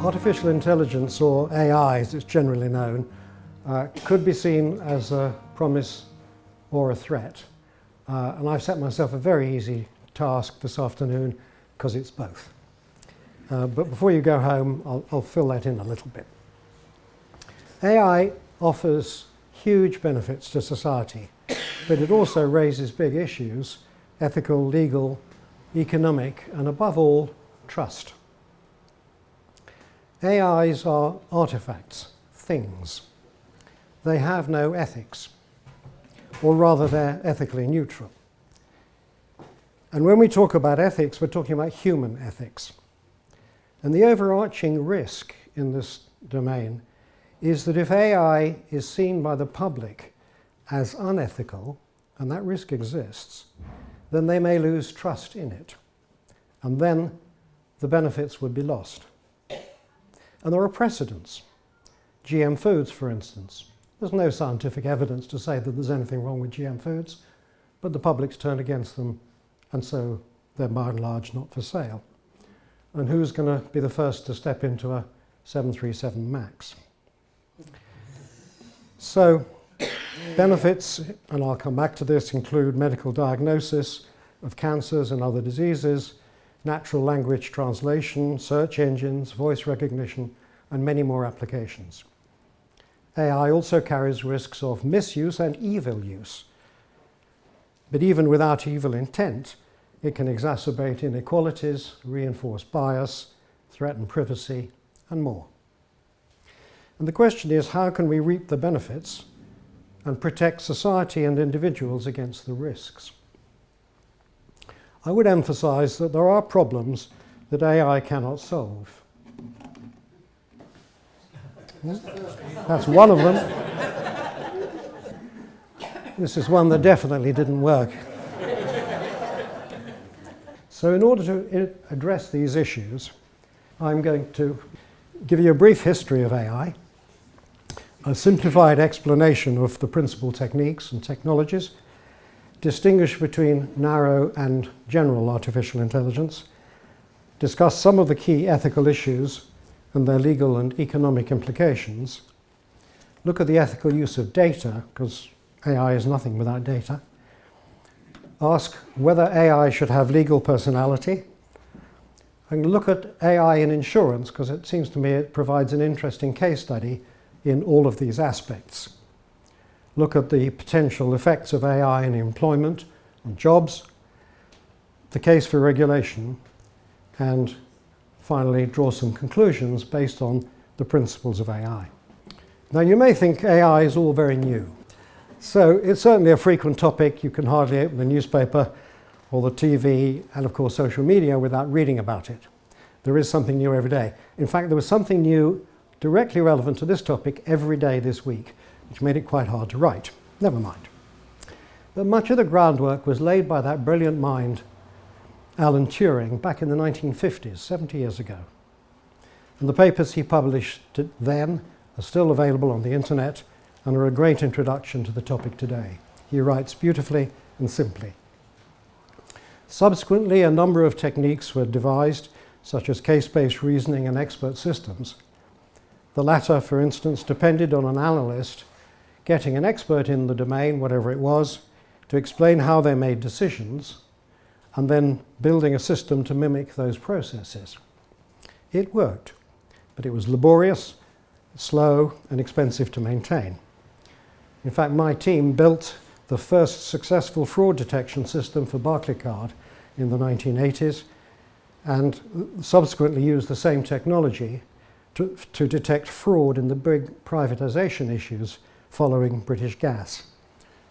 Artificial intelligence, or AI as it's generally known, could be seen as a promise or a threat. And I've set myself a very easy task this afternoon because it's both. But before you go home, I'll fill that in a little bit. AI offers huge benefits to society, but it also raises big issues: ethical, legal, economic, and above all, trust. AIs are artifacts, things. They have no ethics, or rather they're ethically neutral. And when we talk about ethics, we're talking about human ethics. And the overarching risk in this domain is that if AI is seen by the public as unethical, and that risk exists, then they may lose trust in it. And then the benefits would be lost. And there are precedents. GM foods, for instance. There's no scientific evidence to say that there's anything wrong with GM foods, but the public's turned against them, and so they're by and large not for sale. And who's going to be the first to step into a 737 MAX? So benefits, and I'll come back to this, include medical diagnosis of cancers and other diseases, natural language translation, search engines, voice recognition, and many more applications. AI also carries risks of misuse and evil use. But even without evil intent, it can exacerbate inequalities, reinforce bias, threaten privacy, and more. And the question is, how can we reap the benefits and protect society and individuals against the risks? I would emphasize that there are problems that AI cannot solve. That's one of them. This is one that definitely didn't work. So in order to address these issues, I'm going to give you a brief history of AI, a simplified explanation of the principal techniques and technologies, distinguish between narrow and general artificial intelligence, discuss some of the key ethical issues and their legal and economic implications, look at the ethical use of data, because AI is nothing without data, ask whether AI should have legal personality, and look at AI in insurance, because it seems to me it provides an interesting case study in all of these aspects. Look at the potential effects of AI in employment, on jobs, the case for regulation, and finally draw some conclusions based on the principles of AI. Now you may think AI is all very new. So it's certainly a frequent topic. You can hardly open the newspaper or the TV and of course social media without reading about it. There is something new every day. In fact, there was something new directly relevant to this topic every day this week, which made it quite hard to write. Never mind. But much of the groundwork was laid by that brilliant mind, Alan Turing, back in the 1950s, 70 years ago. And the papers he published then are still available on the internet and are a great introduction to the topic today. He writes beautifully and simply. Subsequently, a number of techniques were devised, such as case-based reasoning and expert systems. The latter, for instance, depended on an analyst getting an expert in the domain, whatever it was, to explain how they made decisions, and then building a system to mimic those processes. It worked, but it was laborious, slow, and expensive to maintain. In fact, my team built the first successful fraud detection system for Barclaycard in the 1980s, and subsequently used the same technology to detect fraud in the big privatization issues following British Gas.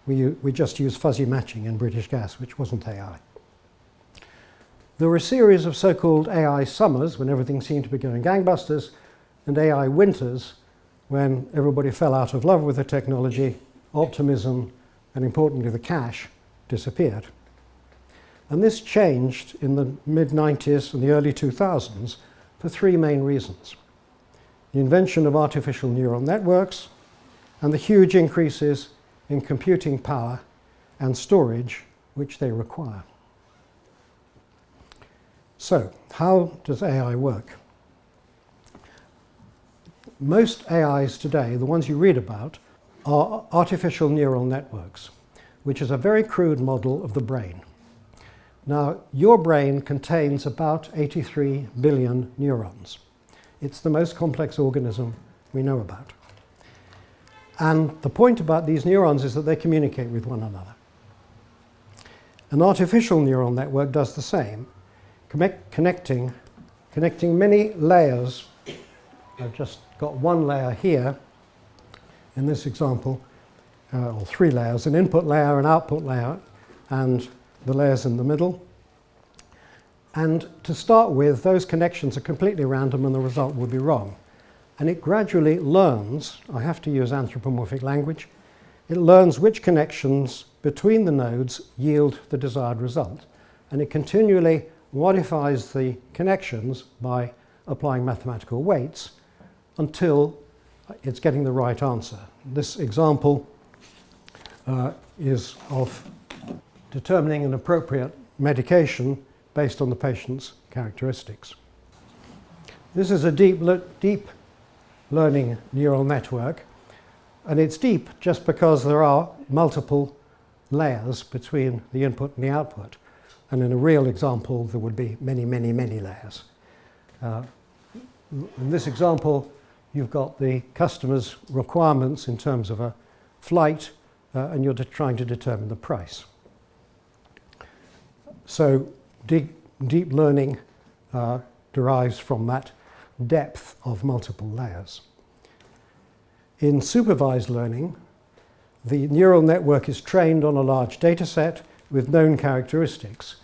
We just used fuzzy matching in British Gas, which wasn't AI. There were a series of so-called AI summers when everything seemed to be going gangbusters, and AI winters when everybody fell out of love with the technology, optimism, and importantly the cash disappeared. And this changed in the mid-90s and the early 2000s for three main reasons. The invention of artificial neural networks and the huge increases in computing power and storage which they require. So, how does AI work? Most AIs today, the ones you read about, are artificial neural networks, which is a very crude model of the brain. Now, your brain contains about 83 billion neurons. It's the most complex organism we know about. And the point about these neurons is that they communicate with one another. An artificial neural network does the same, connecting many layers. I've just got one layer here in this example, or three layers, an input layer, an output layer, and the layers in the middle. And to start with, those connections are completely random and the result would be wrong. And it gradually learns, I have to use anthropomorphic language, it learns which connections between the nodes yield the desired result. And it continually modifies the connections by applying mathematical weights until it's getting the right answer. This example is of determining an appropriate medication based on the patient's characteristics. This is a deep learning neural network, and it's deep just because there are multiple layers between the input and the output. And in a real example, there would be many, many, many layers. In this example, you've got the customer's requirements in terms of a flight, and you're trying to determine the price. So deep learning derives from that depth of multiple layers. In supervised learning, the neural network is trained on a large data set with known characteristics,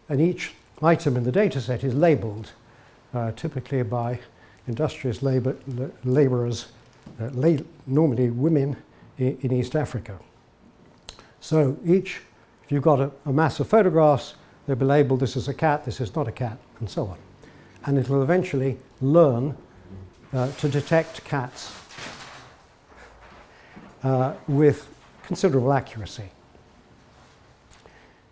and each item in the data set is labeled, typically by industrious laborers, normally women in East Africa. So if you've got a mass of photographs, they'll be labeled, this is a cat, this is not a cat, and so on. And it will eventually learn to detect cats with considerable accuracy.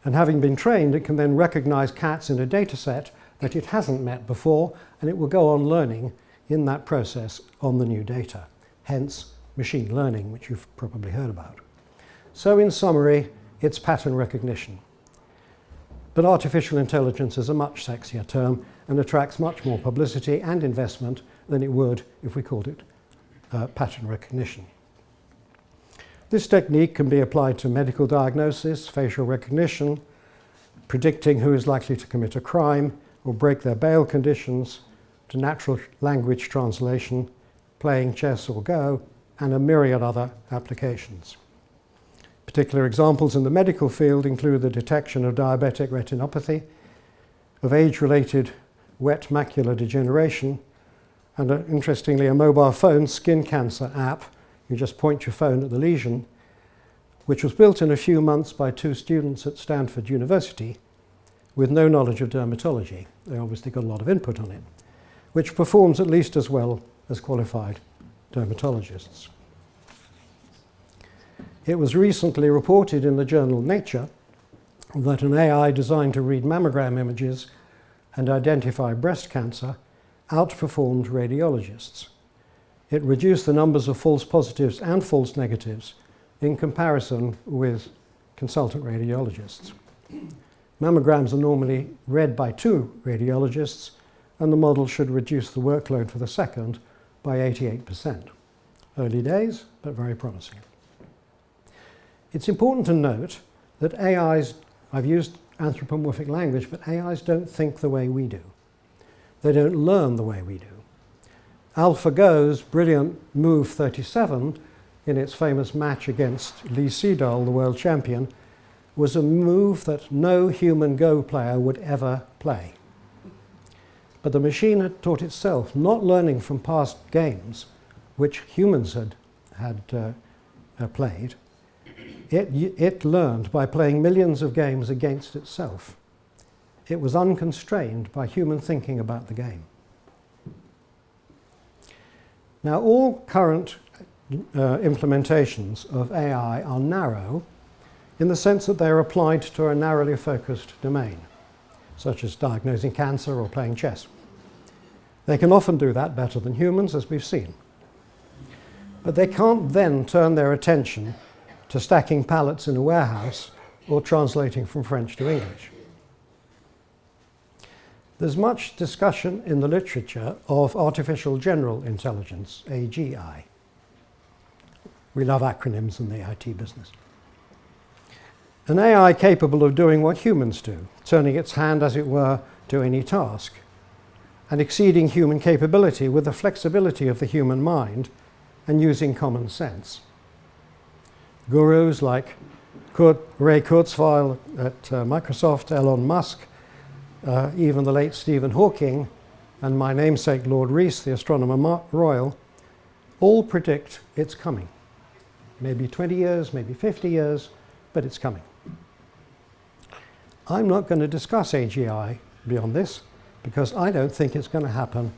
And having been trained, it can then recognize cats in a data set that it hasn't met before, and it will go on learning in that process on the new data. Hence, machine learning, which you've probably heard about. So in summary, it's pattern recognition. But artificial intelligence is a much sexier term and attracts much more publicity and investment than it would if we called it pattern recognition. This technique can be applied to medical diagnosis, facial recognition, predicting who is likely to commit a crime or break their bail conditions, to natural language translation, playing chess or Go, and a myriad other applications. Particular examples in the medical field include the detection of diabetic retinopathy, of age-related wet macular degeneration, and interestingly, a mobile phone skin cancer app. You just point your phone at the lesion, which was built in a few months by two students at Stanford University with no knowledge of dermatology. They obviously got a lot of input on it, which performs at least as well as qualified dermatologists. It was recently reported in the journal Nature that an AI designed to read mammogram images and identify breast cancer outperformed radiologists. It reduced the numbers of false positives and false negatives in comparison with consultant radiologists. Mammograms are normally read by two radiologists, and the model should reduce the workload for the second by 88%. Early days, but very promising. It's important to note that AIs, I've used anthropomorphic language, but AIs don't think the way we do. They don't learn the way we do. AlphaGo's brilliant move 37 in its famous match against Lee Sedol, the world champion, was a move that no human Go player would ever play. But the machine had taught itself, not learning from past games, which humans had played. It learned by playing millions of games against itself. It was unconstrained by human thinking about the game. Now, all current implementations of AI are narrow in the sense that they are applied to a narrowly focused domain, such as diagnosing cancer or playing chess. They can often do that better than humans, as we've seen. But they can't then turn their attention to stacking pallets in a warehouse or translating from French to English. There's much discussion in the literature of artificial general intelligence, AGI. We love acronyms in the IT business. An AI capable of doing what humans do, turning its hand, as it were, to any task, and exceeding human capability with the flexibility of the human mind and using common sense. Gurus like Ray Kurzweil at Microsoft, Elon Musk, even the late Stephen Hawking, and my namesake Lord Rees, the astronomer royal, all predict it's coming. Maybe 20 years, maybe 50 years, but it's coming. I'm not going to discuss AGI beyond this because I don't think it's going to happen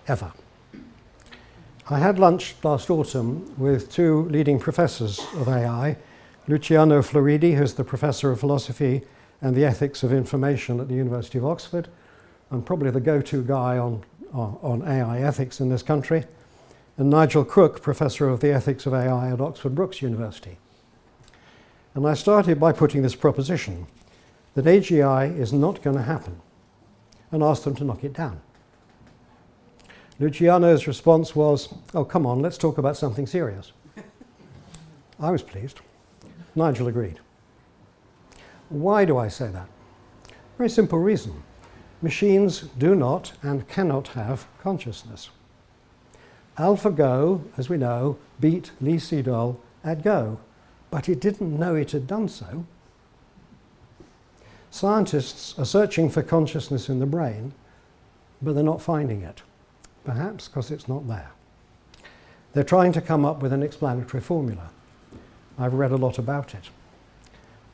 ever. I had lunch last autumn with two leading professors of AI, Luciano Floridi, who's the professor of philosophy and the ethics of information at the University of Oxford, and probably the go-to guy on AI ethics in this country, and Nigel Crook, professor of the ethics of AI at Oxford Brookes University. And I started by putting this proposition that AGI is not going to happen, and asked them to knock it down. Luciano's response was, "Oh, come on, let's talk about something serious." I was pleased. Nigel agreed. Why do I say that? Very simple reason. Machines do not and cannot have consciousness. AlphaGo, as we know, beat Lee Sedol at Go, but it didn't know it had done so. Scientists are searching for consciousness in the brain, but they're not finding it. Perhaps because it's not there. They're trying to come up with an explanatory formula. I've read a lot about it.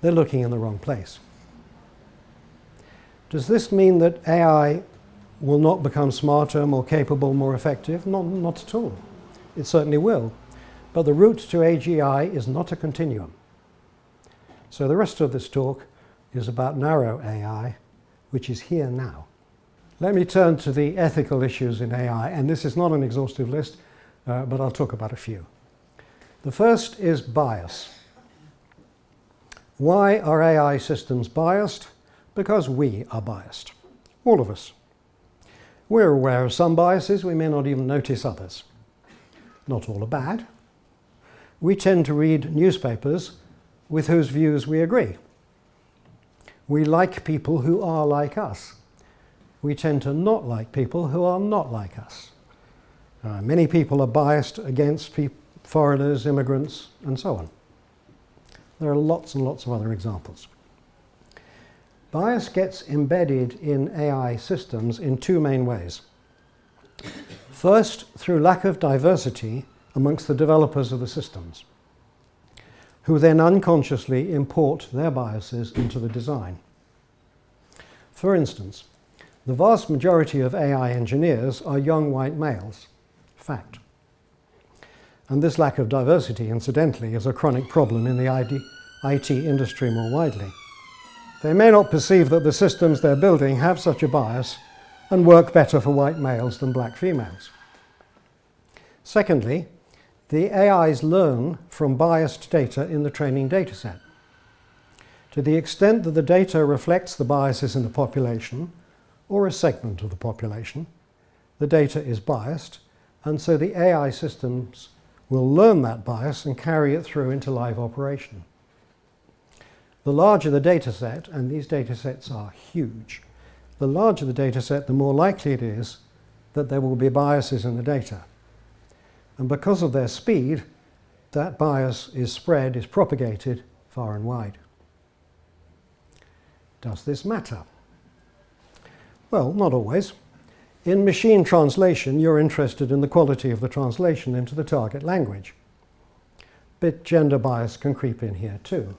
They're looking in the wrong place. Does this mean that AI will not become smarter, more capable, more effective? Not at all. It certainly will. But the route to AGI is not a continuum. So the rest of this talk is about narrow AI, which is here now. Let me turn to the ethical issues in AI, and this is not an exhaustive list, but I'll talk about a few. The first is bias. Why are AI systems biased? Because we are biased, all of us. We're aware of some biases, we may not even notice others. Not all are bad. We tend to read newspapers with whose views we agree. We like people who are like us. We tend to not like people who are not like us. Many people are biased against foreigners, immigrants, and so on. There are lots and lots of other examples. Bias gets embedded in AI systems in two main ways. First, through lack of diversity amongst the developers of the systems, who then unconsciously import their biases into the design. For instance, the vast majority of AI engineers are young white males. Fact. And this lack of diversity, incidentally, is a chronic problem in the IT industry more widely. They may not perceive that the systems they're building have such a bias and work better for white males than black females. Secondly, the AIs learn from biased data in the training dataset. To the extent that the data reflects the biases in the population, or a segment of the population, the data is biased, and so the AI systems will learn that bias and carry it through into live operation. The larger the data set, and these data sets are huge, the larger the data set, the more likely it is that there will be biases in the data. And because of their speed, that bias is spread, is propagated far and wide. Does this matter? Well, not always. In machine translation, you're interested in the quality of the translation into the target language. But gender bias can creep in here too.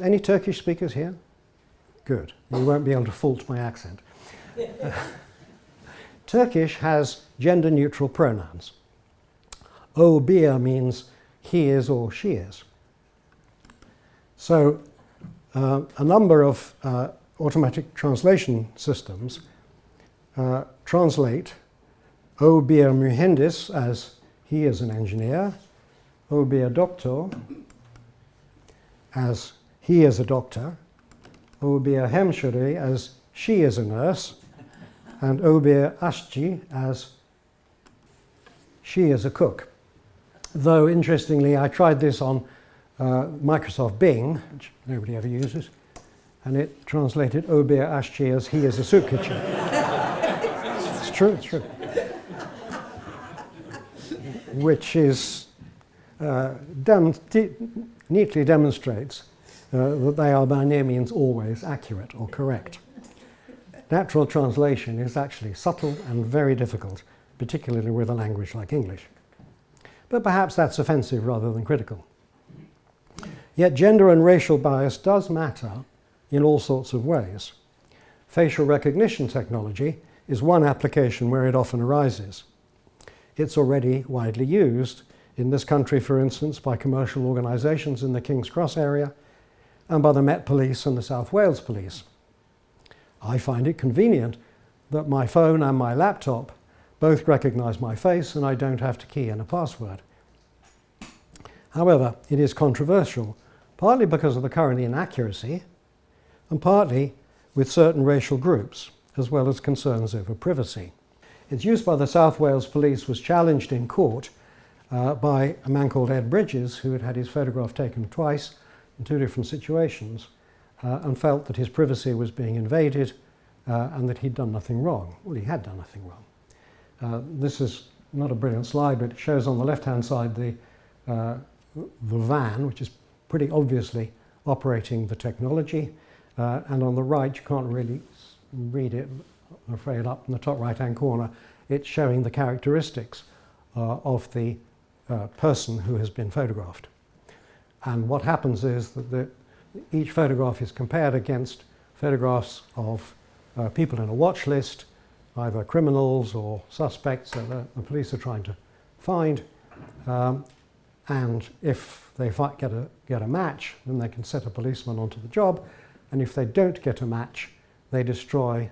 Any Turkish speakers here? Good. You won't be able to fault my accent. Turkish has gender-neutral pronouns. O bir means he is or she is. So a number of automatic translation systems translate "O bir mühendis" as "he is an engineer", "O bir doktor" as "he is a doctor", "O bir hemşire" as "she is a nurse", and "O bir aşçı" as "she is a cook." Though, interestingly, I tried this on Microsoft Bing, which nobody ever uses, and it translated "O bir aşçı" as "he is a soup kitchen." It's true, it's true. Which is neatly demonstrates that they are by no means always accurate or correct. Natural translation is actually subtle and very difficult, particularly with a language like English. But perhaps that's offensive rather than critical. Yet gender and racial bias does matter in all sorts of ways. Facial recognition technology is one application where it often arises. It's already widely used in this country, for instance, by commercial organisations in the King's Cross area and by the Met Police and the South Wales Police. I find it convenient that my phone and my laptop both recognise my face and I don't have to key in a password. However, it is controversial, partly because of the current inaccuracy and partly with certain racial groups, as well as concerns over privacy. Its use by the South Wales Police was challenged in court by a man called Ed Bridges, who had had his photograph taken twice in two different situations and felt that his privacy was being invaded and that he'd done nothing wrong. Well, he had done nothing wrong. This is not a brilliant slide, but it shows on the left-hand side the van, which is pretty obviously operating the technology, and on the right, you can't really read it, I'm afraid, up in the top right-hand corner, it's showing the characteristics of the person who has been photographed. And what happens is that each photograph is compared against photographs of people in a watch list, either criminals or suspects that the police are trying to find. And if they get a match, then they can set a policeman onto the job. And if they don't get a match, they destroy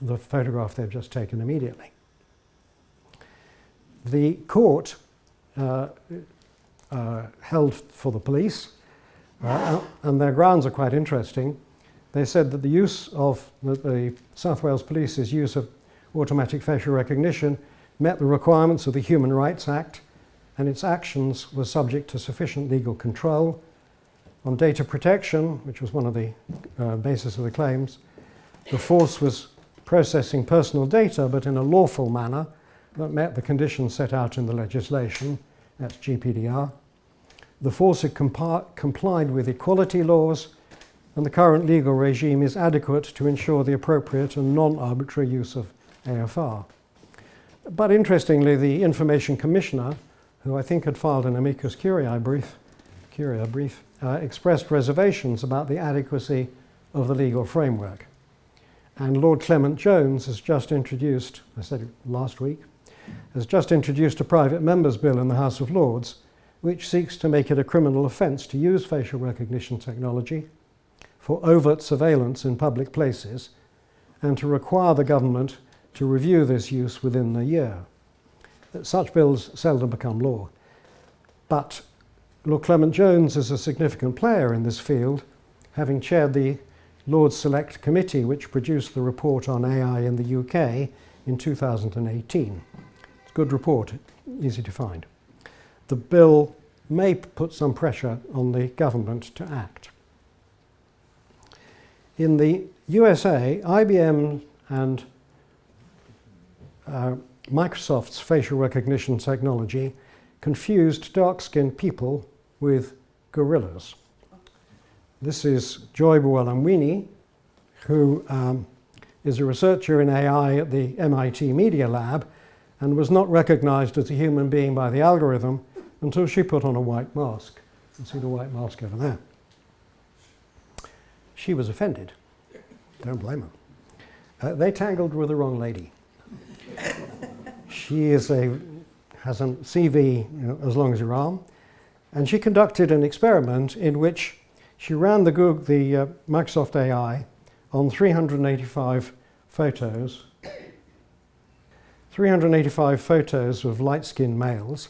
the photograph they've just taken immediately. The court held for the police, and their grounds are quite interesting. They said that the use of the South Wales Police's use of automatic facial recognition met the requirements of the Human Rights Act, and its actions were subject to sufficient legal control. On data protection, which was one of the basis of the claims, the force was processing personal data, but in a lawful manner that met the conditions set out in the legislation, that's GPDR. The force had complied with equality laws, and the current legal regime is adequate to ensure the appropriate and non-arbitrary use of AFR. But interestingly, the Information Commissioner, who I think had filed an amicus curiae brief, expressed reservations about the adequacy of the legal framework. And Lord Clement Jones has just introduced, I said it last week, has just introduced a private member's bill in the House of Lords, which seeks to make it a criminal offence to use facial recognition technology for overt surveillance in public places and to require the government to review this use within a year. Such bills seldom become law. But Lord Clement Jones is a significant player in this field, having chaired the Lords Select Committee which produced the report on AI in the UK in 2018. It's a good report, easy to find. The bill may put some pressure on the government to act. In the USA, IBM and Microsoft's facial recognition technology confused dark-skinned people with gorillas. This is Joy Buolamwini, who is a researcher in AI at the MIT Media Lab and was not recognized as a human being by the algorithm until she put on a white mask. You can see the white mask over there. She was offended. Don't blame her. They tangled with the wrong lady. She has a CV as long as your arm, and she conducted an experiment in which She ran the Microsoft AI on 385 photos of light-skinned males,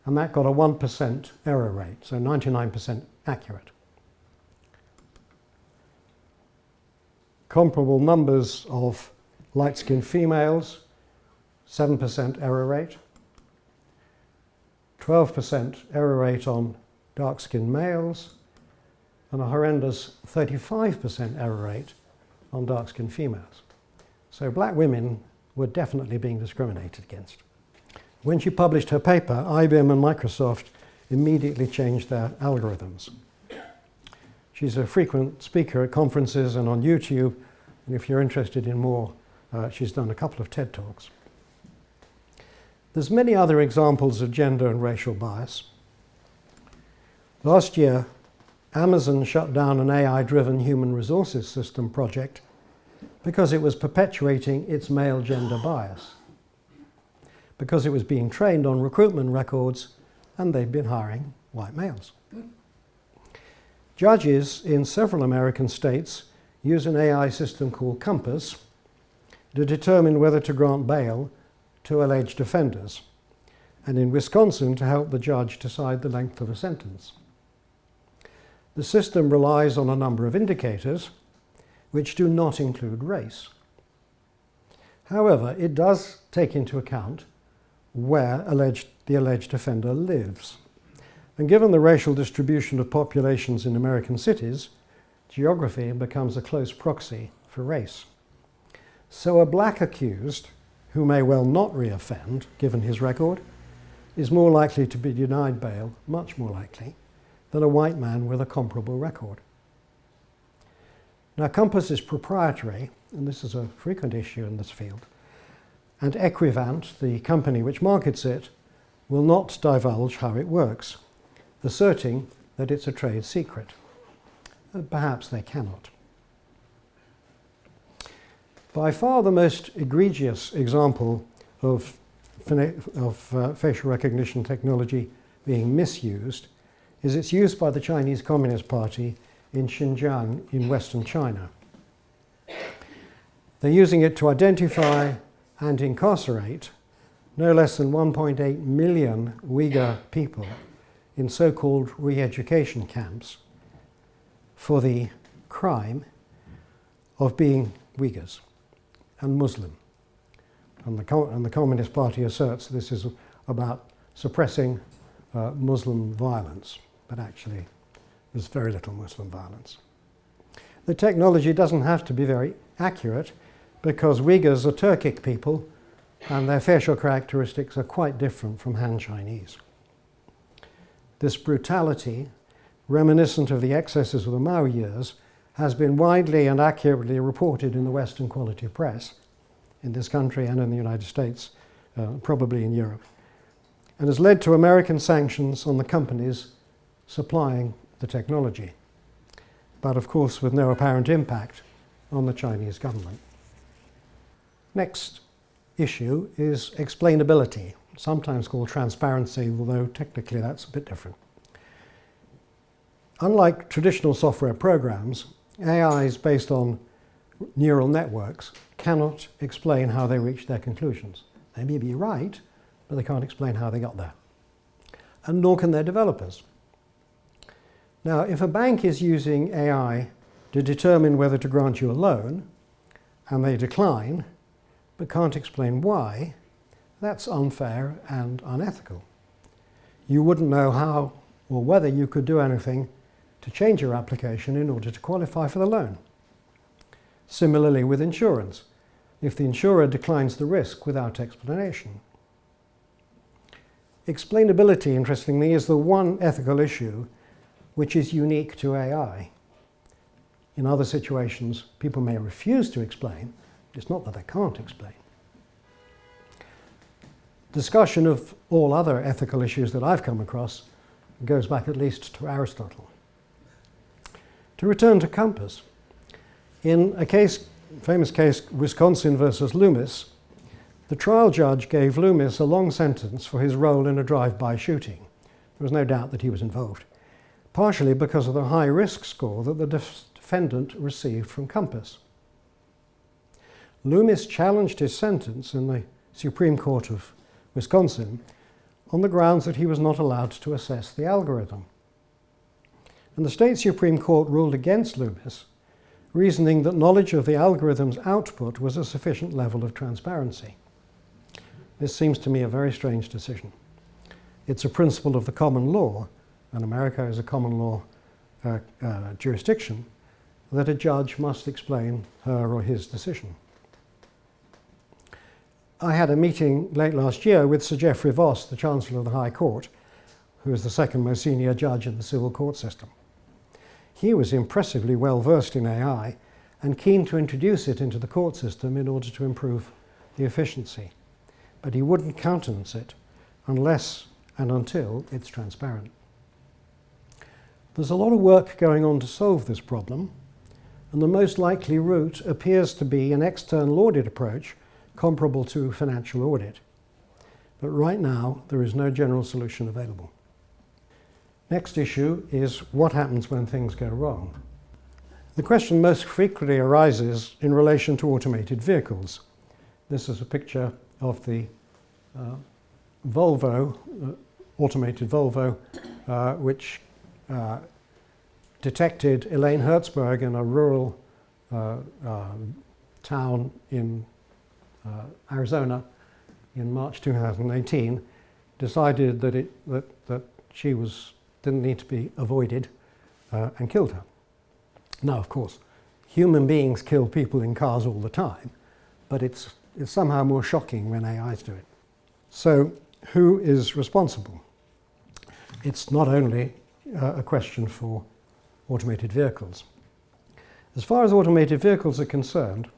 and that got a 1% error rate, so 99% accurate. Comparable numbers of light-skinned females, 7% error rate, 12% error rate on dark-skinned males, and a horrendous 35% error rate on dark-skinned females. So black women were definitely being discriminated against. When she published her paper, IBM and Microsoft immediately changed their algorithms. She's a frequent speaker at conferences and on YouTube, and if you're interested in more, she's done a couple of TED Talks. There's many other examples of gender and racial bias. Last year, Amazon shut down an AI-driven human resources system project because it was perpetuating its male gender bias, because it was being trained on recruitment records and they'd been hiring white males. Judges in several American states use an AI system called Compass to determine whether to grant bail to alleged offenders, and in Wisconsin to help the judge decide the length of a sentence. The system relies on a number of indicators which do not include race. However, it does take into account where the alleged offender lives. And given the racial distribution of populations in American cities, geography becomes a close proxy for race. So a black accused, who may well not reoffend, given his record, is more likely to be denied bail, much more likely, than a white man with a comparable record. Now, Compass is proprietary, and this is a frequent issue in this field, and Equivant, the company which markets it, will not divulge how it works, asserting that it's a trade secret. Perhaps they cannot. By far the most egregious example of facial recognition technology being misused is its use by the Chinese Communist Party in Xinjiang in Western China. They're using it to identify and incarcerate no less than 1.8 million Uyghur people in so-called re-education camps for the crime of being Uyghurs and Muslim. And the Communist Party asserts this is about suppressing Muslim violence, but actually there's very little Muslim violence. The technology doesn't have to be very accurate because Uyghurs are Turkic people and their facial characteristics are quite different from Han Chinese. This brutality, reminiscent of the excesses of the Mao years, has been widely and accurately reported in the Western quality press, in this country and in the United States, probably in Europe, and has led to American sanctions on the companies supplying the technology, but of course with no apparent impact on the Chinese government. Next issue is explainability, sometimes called transparency, although technically that's a bit different. Unlike traditional software programs, AIs based on neural networks cannot explain how they reach their conclusions. They may be right, but they can't explain how they got there. And nor can their developers. Now, if a bank is using AI to determine whether to grant you a loan, and they decline, but can't explain why, that's unfair and unethical. You wouldn't know how or whether you could do anything to change your application in order to qualify for the loan. Similarly with insurance, if the insurer declines the risk without explanation. Explainability, interestingly, is the one ethical issue which is unique to AI. In other situations, people may refuse to explain. It's not that they can't explain. Discussion of all other ethical issues that I've come across goes back at least to Aristotle. To return to Compass, in a famous case, Wisconsin versus Loomis, the trial judge gave Loomis a long sentence for his role in a drive-by shooting. There was no doubt that he was involved. partially because of the high risk score that the defendant received from Compass. Loomis challenged his sentence in the Supreme Court of Wisconsin on the grounds that he was not allowed to assess the algorithm. And the state Supreme Court ruled against Loomis, reasoning that knowledge of the algorithm's output was a sufficient level of transparency. This seems to me a very strange decision. It's a principle of the common law, and America is a common law jurisdiction, that a judge must explain her or his decision. I had a meeting late last year with Sir Geoffrey Voss, the Chancellor of the High Court, who is the second most senior judge in the civil court system. He was impressively well versed in AI and keen to introduce it into the court system in order to improve the efficiency. But he wouldn't countenance it unless and until it's transparent. There's a lot of work going on to solve this problem, and the most likely route appears to be an external audit approach comparable to financial audit. But right now, there is no general solution available. Next issue is what happens when things go wrong. The question most frequently arises in relation to automated vehicles. This is a picture of the Volvo, automated Volvo, which detected Elaine Hertzberg in a rural town in Arizona in March 2018, decided that she didn't need to be avoided and killed her. Now, of course, human beings kill people in cars all the time, but it's somehow more shocking when AIs do it. So, who is responsible? It's not only a question for automated vehicles. As far as automated vehicles are concerned,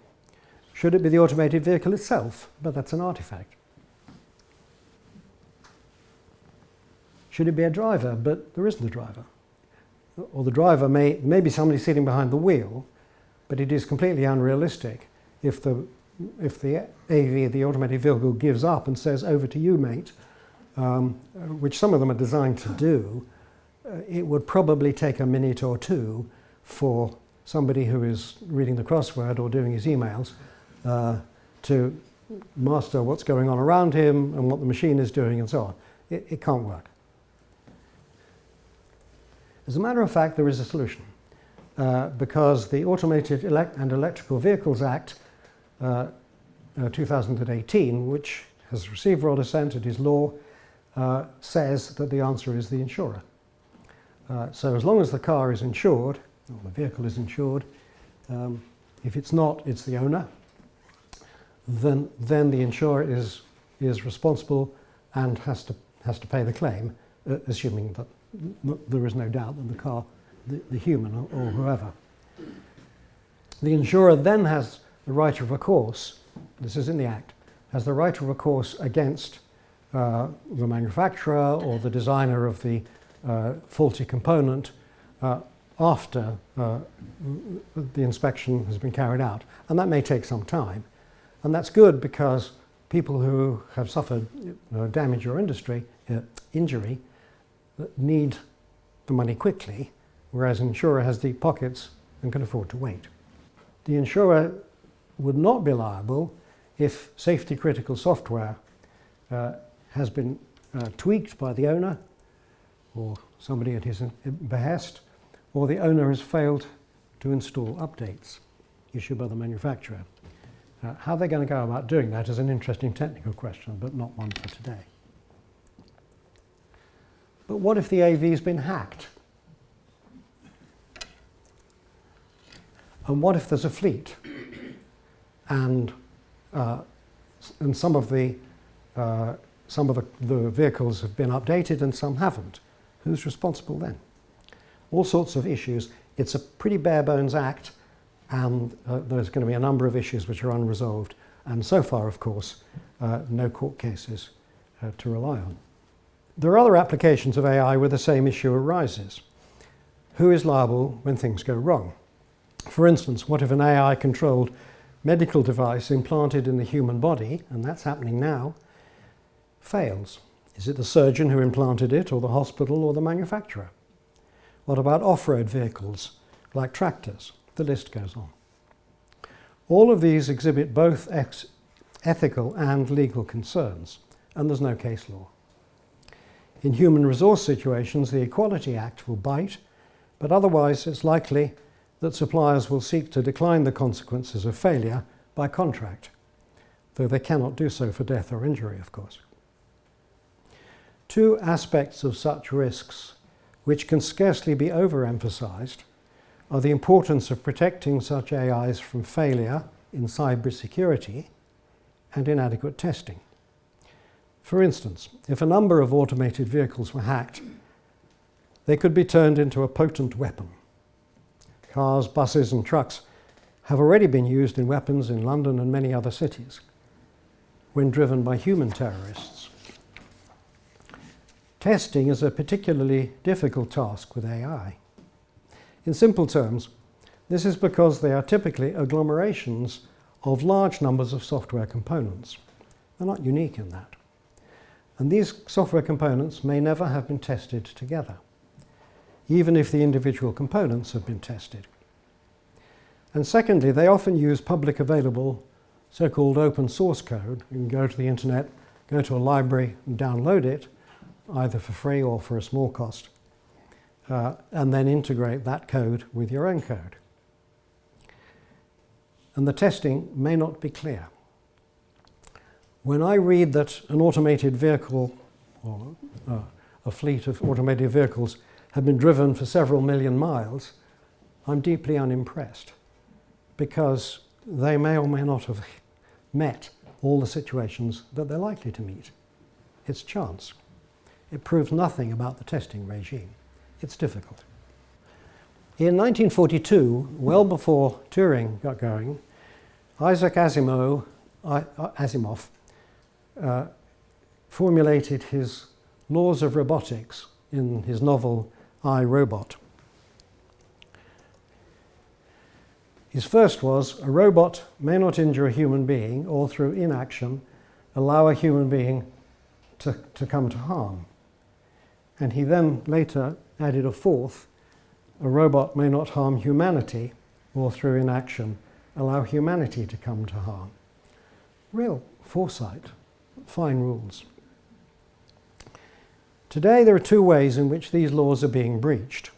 should it be the automated vehicle itself? But that's an artifact. Should it be a driver? But there isn't a driver. Or the driver may be somebody sitting behind the wheel, but it is completely unrealistic if the AV, the automated vehicle, gives up and says, "Over to you, mate," which some of them are designed to do. It would probably take a minute or two for somebody who is reading the crossword or doing his emails to master what's going on around him and what the machine is doing and so on. It can't work. As a matter of fact, there is a solution because the Automated and Electrical Vehicles Act 2018, which has received royal assent and is law, says that the answer is the insurer. So as long as the car is insured, or the vehicle is insured, if it's not, it's the owner, then the insurer is responsible and has to pay the claim, assuming that there is no doubt that the car, the human or whoever. The insurer then has the right of recourse, this is in the Act, has the right of recourse against the manufacturer or the designer of the faulty component after the inspection has been carried out. And that may take some time. And that's good because people who have suffered damage or injury need the money quickly, whereas an insurer has deep pockets and can afford to wait. The insurer would not be liable if safety critical software has been tweaked by the owner or somebody at his behest, or the owner has failed to install updates issued by the manufacturer. How they're going to go about doing that is an interesting technical question, but not one for today. But what if the AV has been hacked? And what if there's a fleet and some of the vehicles have been updated and some haven't? Who's responsible then? All sorts of issues. It's a pretty bare bones act, and there's going to be a number of issues which are unresolved. And so far, of course, no court cases to rely on. There are other applications of AI where the same issue arises. Who is liable when things go wrong? For instance, what if an AI-controlled medical device implanted in the human body, and that's happening now, fails? Is it the surgeon who implanted it, or the hospital, or the manufacturer? What about off-road vehicles like tractors? The list goes on. All of these exhibit both ethical and legal concerns, and there's no case law. In human resource situations, the Equality Act will bite, but otherwise it's likely that suppliers will seek to decline the consequences of failure by contract, though they cannot do so for death or injury, of course. Two aspects of such risks, which can scarcely be overemphasized, are the importance of protecting such AIs from failure in cybersecurity and inadequate testing. For instance, if a number of automated vehicles were hacked, they could be turned into a potent weapon. Cars, buses, and trucks have already been used in weapons in London and many other cities when driven by human terrorists. Testing is a particularly difficult task with AI. In simple terms, this is because they are typically agglomerations of large numbers of software components. They're not unique in that. And these software components may never have been tested together, even if the individual components have been tested. And secondly, they often use public available so-called open source code. You can go to the internet, go to a library and download it, either for free or for a small cost, and then integrate that code with your own code. And the testing may not be clear. When I read that an automated vehicle or a fleet of automated vehicles have been driven for several million miles, I'm deeply unimpressed, because they may or may not have met all the situations that they're likely to meet. It's chance. It proves nothing about the testing regime. It's difficult. In 1942, well before Turing got going, Isaac Asimov formulated his laws of robotics in his novel I, Robot. His first was, a robot may not injure a human being or through inaction allow a human being to come to harm. And he then later added a fourth, a robot may not harm humanity or through inaction allow humanity to come to harm. Real foresight, fine rules. Today there are two ways in which these laws are being breached.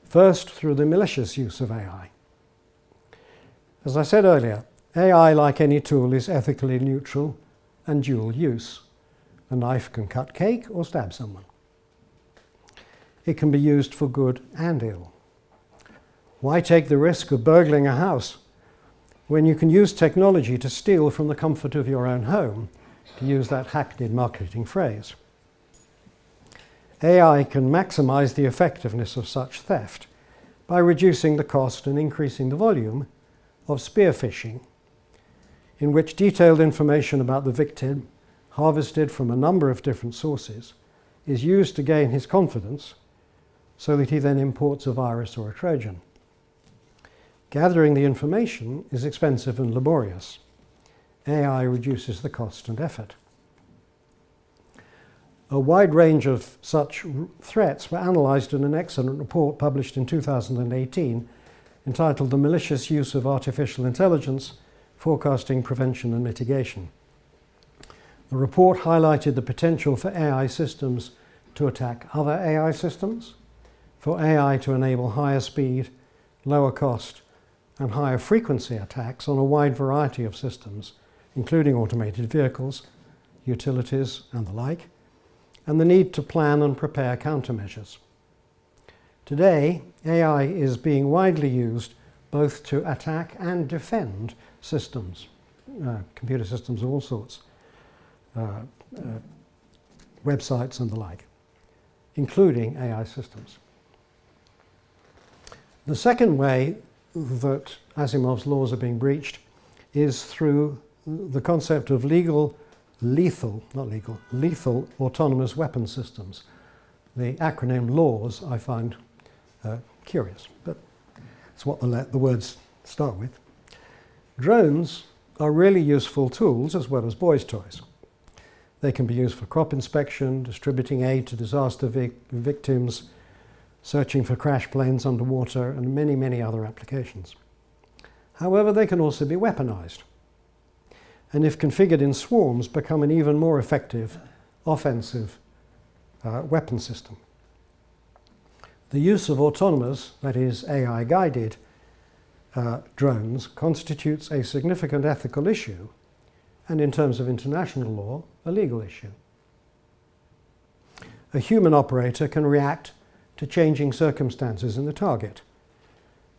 First, through the malicious use of AI. As I said earlier, AI, like any tool, is ethically neutral and dual use. A knife can cut cake or stab someone. It can be used for good and ill. Why take the risk of burgling a house when you can use technology to steal from the comfort of your own home, to use that hackneyed marketing phrase? AI can maximize the effectiveness of such theft by reducing the cost and increasing the volume of spear phishing, in which detailed information about the victim, harvested from a number of different sources, is used to gain his confidence so that he then imports a virus or a Trojan. Gathering the information is expensive and laborious. AI reduces the cost and effort. A wide range of such threats were analysed in an excellent report published in 2018 entitled The Malicious Use of Artificial Intelligence, Forecasting, Prevention and Mitigation. The report highlighted the potential for AI systems to attack other AI systems, for AI to enable higher speed, lower cost and higher frequency attacks on a wide variety of systems, including automated vehicles, utilities and the like, and the need to plan and prepare countermeasures. Today, AI is being widely used both to attack and defend systems, computer systems of all sorts, websites and the like, including AI systems. The second way that Asimov's laws are being breached is through the concept of lethal autonomous weapon systems. The acronym LAWS I find curious, but it's what the words start with. Drones are really useful tools as well as boys' toys. They can be used for crop inspection, distributing aid to disaster victims, searching for crash planes underwater, and many, many other applications. However, they can also be weaponized, and if configured in swarms, become an even more effective offensive weapon system. The use of autonomous, that is AI-guided, drones constitutes a significant ethical issue, and in terms of international law, a legal issue. A human operator can react to changing circumstances in the target.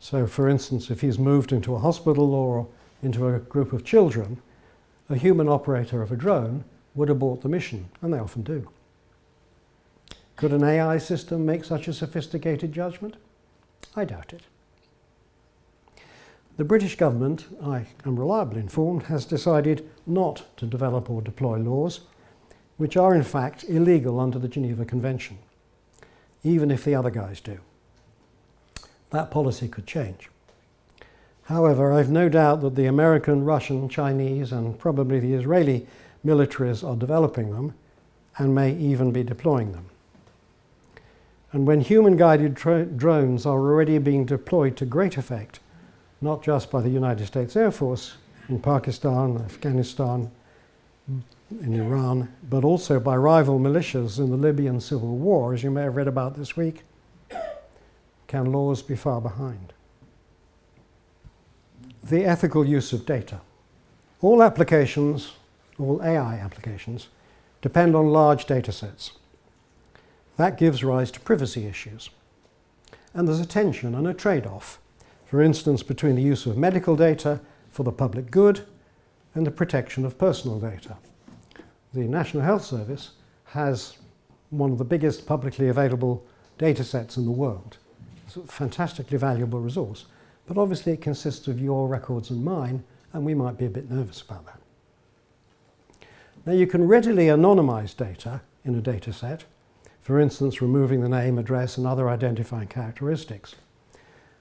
So, for instance, if he's moved into a hospital or into a group of children, a human operator of a drone would abort the mission, and they often do. Could an AI system make such a sophisticated judgment? I doubt it. The British government, I am reliably informed, has decided not to develop or deploy laws which are in fact illegal under the Geneva Convention, even if the other guys do. That policy could change. However, I've no doubt that the American, Russian, Chinese, and probably the Israeli militaries are developing them and may even be deploying them. And when human-guided drones are already being deployed to great effect, not just by the United States Air Force in Pakistan, Afghanistan, in Iran, but also by rival militias in the Libyan civil war, as you may have read about this week, can laws be far behind? The ethical use of data. All applications, all AI applications, depend on large data sets. That gives rise to privacy issues. And there's a tension and a trade-off, for instance, between the use of medical data for the public good and the protection of personal data. The National Health Service has one of the biggest publicly available data sets in the world. It's a fantastically valuable resource, but obviously it consists of your records and mine, and we might be a bit nervous about that. Now, you can readily anonymize data in a data set, for instance, removing the name, address, and other identifying characteristics.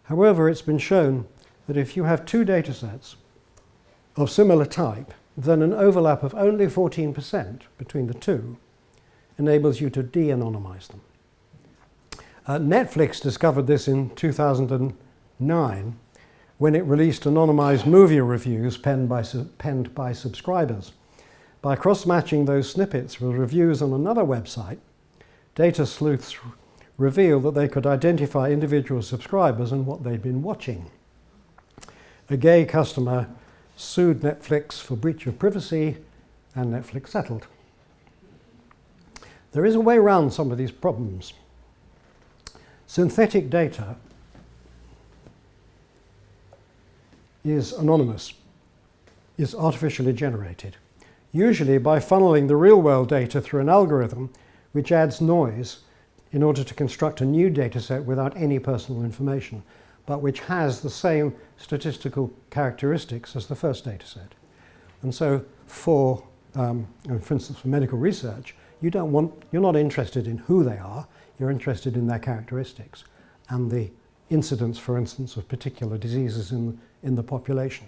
However, it's been shown that if you have two data sets of similar type, then an overlap of only 14% between the two enables you to de-anonymize them. Netflix discovered this in 2009 when it released anonymized movie reviews penned by subscribers. By cross-matching those snippets with reviews on another website, data sleuths revealed that they could identify individual subscribers and what they'd been watching. A gay customer sued Netflix for breach of privacy, and Netflix settled. There is a way around some of these problems. Synthetic data is anonymous, is artificially generated, usually by funneling the real-world data through an algorithm which adds noise in order to construct a new data set without any personal information, but which has the same statistical characteristics as the first data set. And so for instance, for medical research, you're not interested in who they are, you're interested in their characteristics and the incidence, for instance, of particular diseases in the population.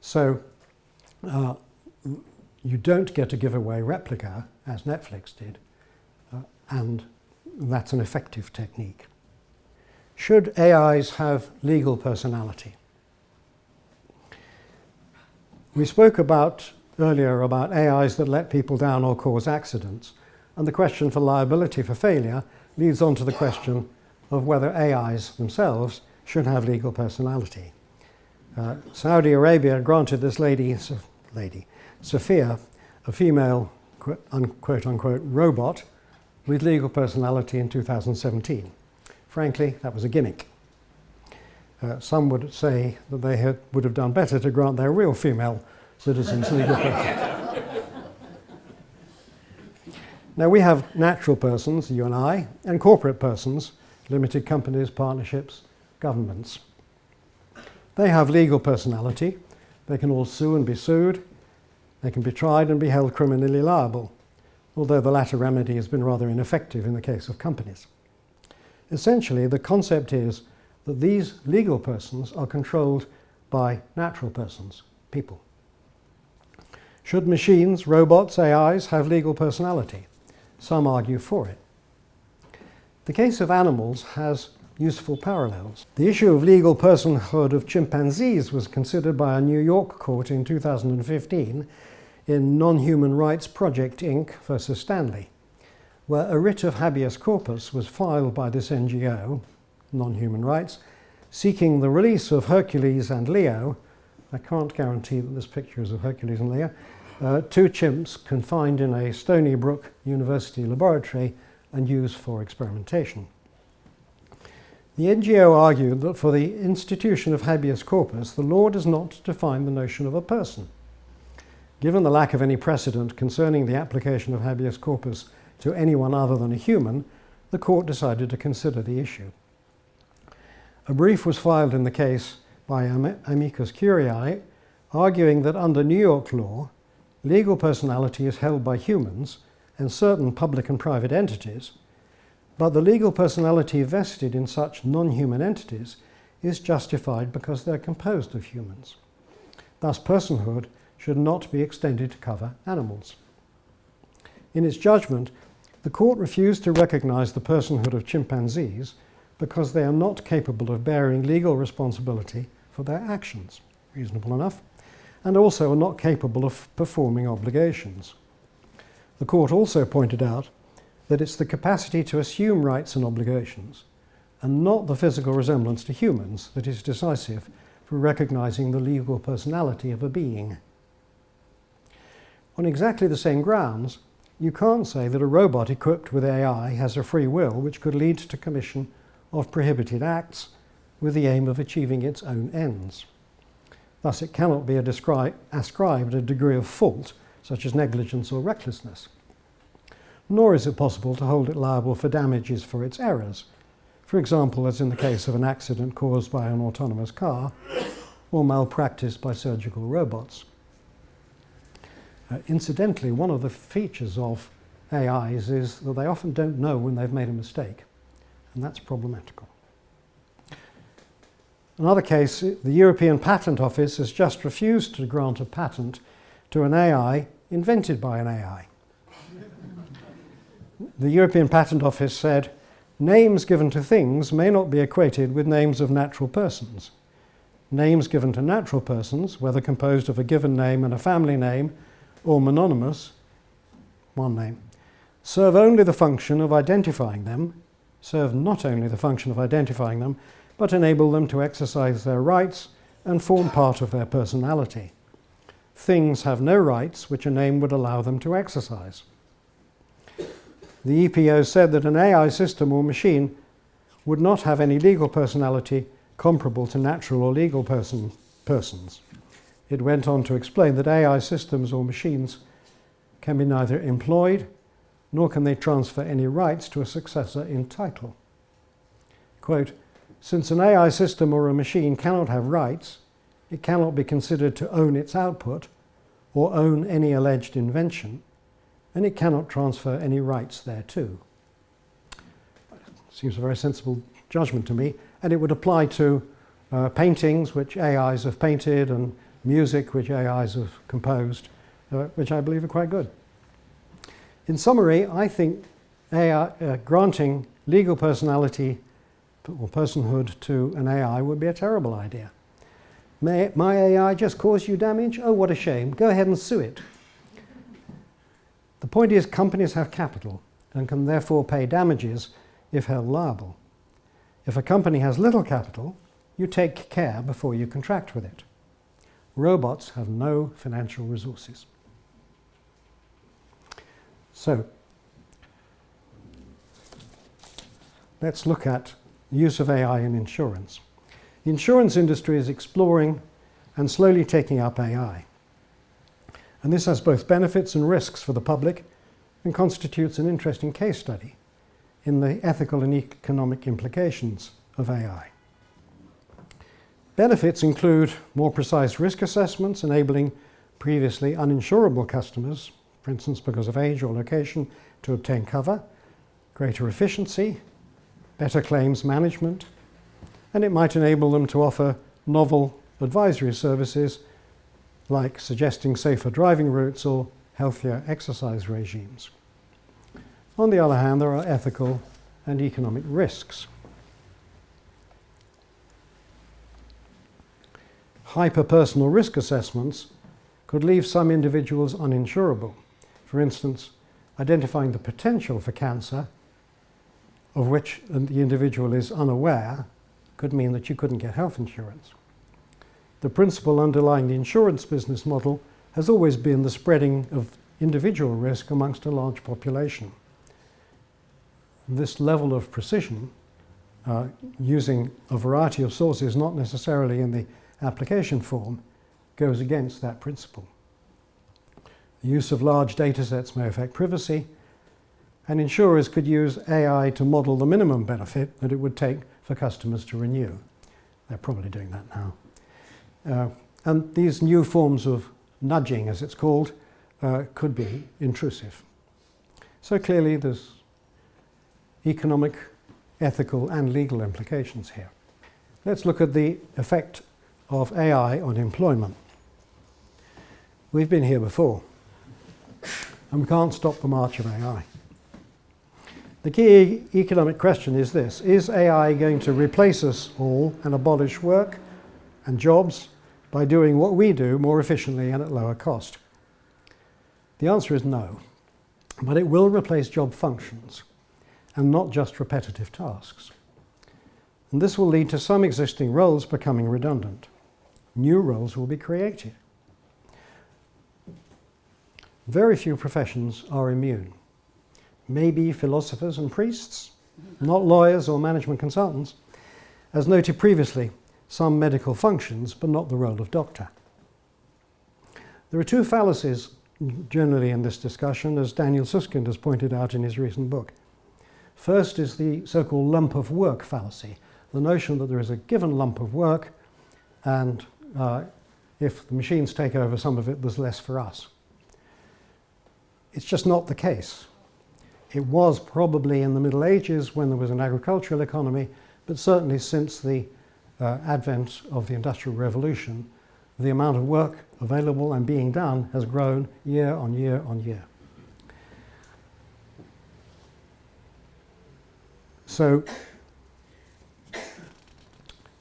So you don't get a giveaway replica, as Netflix did, and that's an effective technique. Should AIs have legal personality? We spoke earlier about AIs that let people down or cause accidents, and the question for liability for failure leads on to the question of whether AIs themselves should have legal personality. Saudi Arabia granted this lady, Sophia, a female quote-unquote robot with legal personality in 2017. Frankly, that was a gimmick. Some would say that they would have done better to grant their real female citizens legal personality. Now, we have natural persons, you and I, and corporate persons, limited companies, partnerships, governments. They have legal personality. They can all sue and be sued. They can be tried and be held criminally liable, although the latter remedy has been rather ineffective in the case of companies. Essentially, the concept is that these legal persons are controlled by natural persons, people. Should machines, robots, AIs have legal personality? Some argue for it. The case of animals has useful parallels. The issue of legal personhood of chimpanzees was considered by a New York court in 2015 in Non-Human Rights Project Inc. versus Stanley, where a writ of habeas corpus was filed by this NGO, Non-Human Rights, seeking the release of Hercules and Leo. I can't guarantee that this picture is of Hercules and Leo. Two chimps confined in a Stony Brook University laboratory and used for experimentation. The NGO argued that for the institution of habeas corpus, the law does not define the notion of a person. Given the lack of any precedent concerning the application of habeas corpus to anyone other than a human, the court decided to consider the issue. A brief was filed in the case by amicus curiae, arguing that under New York law, legal personality is held by humans and certain public and private entities, but the legal personality vested in such non-human entities is justified because they're composed of humans. Thus, personhood should not be extended to cover animals. In its judgment, the court refused to recognize the personhood of chimpanzees because they are not capable of bearing legal responsibility for their actions, reasonable enough, and also are not capable of performing obligations. The court also pointed out that it's the capacity to assume rights and obligations, and not the physical resemblance to humans, that is decisive for recognizing the legal personality of a being. On exactly the same grounds, you can't say that a robot equipped with AI has a free will which could lead to commission of prohibited acts with the aim of achieving its own ends. Thus, it cannot be ascribed a degree of fault, such as negligence or recklessness. Nor is it possible to hold it liable for damages for its errors, for example, as in the case of an accident caused by an autonomous car or malpractice by surgical robots. Incidentally, one of the features of AIs is that they often don't know when they've made a mistake, and that's problematical. Another case, the European Patent Office has just refused to grant a patent to an AI invented by an AI. The European Patent Office said, names given to things may not be equated with names of natural persons. Names given to natural persons, whether composed of a given name and a family name, or mononymous, one name, serve only the function of identifying them, serve not only the function of identifying them, but enable them to exercise their rights and form part of their personality. Things have no rights which a name would allow them to exercise. The EPO said that an AI system or machine would not have any legal personality comparable to natural or legal persons. It went on to explain that AI systems or machines can be neither employed nor can they transfer any rights to a successor in title. Quote, since an AI system or a machine cannot have rights, it cannot be considered to own its output or own any alleged invention, and it cannot transfer any rights thereto. Seems a very sensible judgment to me, and it would apply to paintings which AIs have painted and music which AIs have composed, which I believe are quite good. In summary, I think AI, granting legal personality or personhood to an AI would be a terrible idea. May my AI just cause you damage? Oh, what a shame. Go ahead and sue it. The point is, companies have capital and can therefore pay damages if held liable. If a company has little capital, you take care before you contract with it. Robots have no financial resources. So, let's look at the use of AI in insurance. The insurance industry is exploring and slowly taking up AI. And this has both benefits and risks for the public and constitutes an interesting case study in the ethical and economic implications of AI. Benefits include more precise risk assessments, enabling previously uninsurable customers, for instance because of age or location, to obtain cover, greater efficiency, better claims management, and it might enable them to offer novel advisory services like suggesting safer driving routes or healthier exercise regimes. On the other hand, there are ethical and economic risks. Hyper-personal risk assessments could leave some individuals uninsurable. For instance, identifying the potential for cancer, of which the individual is unaware, could mean that you couldn't get health insurance. The principle underlying the insurance business model has always been the spreading of individual risk amongst a large population. This level of precision, using a variety of sources, not necessarily in the application form, goes against that principle. The use of large data sets may affect privacy, and insurers could use AI to model the minimum benefit that it would take for customers to renew. They're probably doing that now. And these new forms of nudging, as it's called, could be intrusive. So clearly there's economic, ethical, and legal implications here. Let's look at the effect of AI on employment. We've been here before, and we can't stop the march of AI. The key economic question is this: is AI going to replace us all and abolish work and jobs by doing what we do more efficiently and at lower cost? The answer is no, but it will replace job functions and not just repetitive tasks. And this will lead to some existing roles becoming redundant. New roles will be created. Very few professions are immune. Maybe philosophers and priests, not lawyers or management consultants. As noted previously, some medical functions, but not the role of doctor. There are two fallacies generally in this discussion, as Daniel Susskind has pointed out in his recent book. First is the so-called lump of work fallacy, the notion that there is a given lump of work, and if the machines take over some of it, there's less for us. It's just not the case. It was probably in the Middle Ages when there was an agricultural economy, but certainly since the advent of the Industrial Revolution, the amount of work available and being done has grown year on year on year. So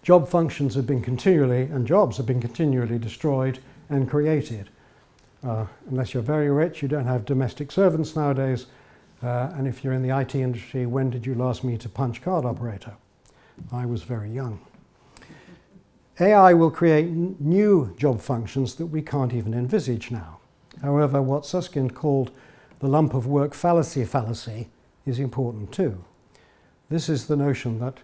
job functions have been continually, and jobs have been continually destroyed and created. Unless you're very rich, you don't have domestic servants nowadays. And if you're in the IT industry, when did you last meet a punch card operator? I was very young. AI will create new job functions that we can't even envisage now. However, what Susskind called the lump of work fallacy is important too. This is the notion that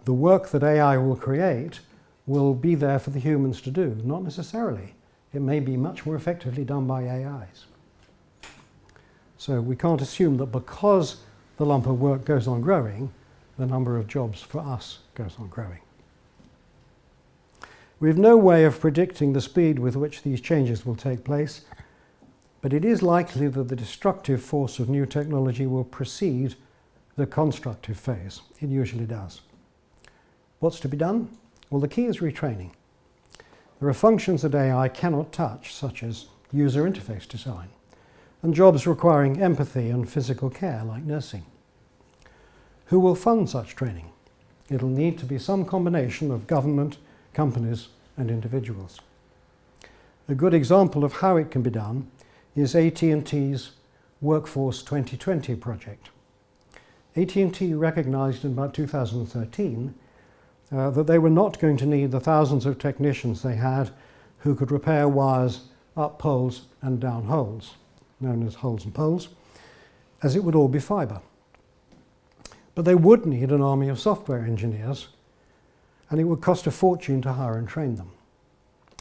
the work that AI will create will be there for the humans to do. Not necessarily. It may be much more effectively done by AIs. So we can't assume that because the lump of work goes on growing, the number of jobs for us goes on growing. We have no way of predicting the speed with which these changes will take place, but it is likely that the destructive force of new technology will precede the constructive phase. It usually does. What's to be done? Well, the key is retraining. There are functions that AI cannot touch, such as user interface design, and jobs requiring empathy and physical care, like nursing. Who will fund such training? It'll need to be some combination of government, companies, and individuals. A good example of how it can be done is AT&T's Workforce 2020 project. AT&T recognized in about 2013 that they were not going to need the thousands of technicians they had who could repair wires up poles and down holes, known as holes and poles, as it would all be fibre. But they would need an army of software engineers, and it would cost a fortune to hire and train them.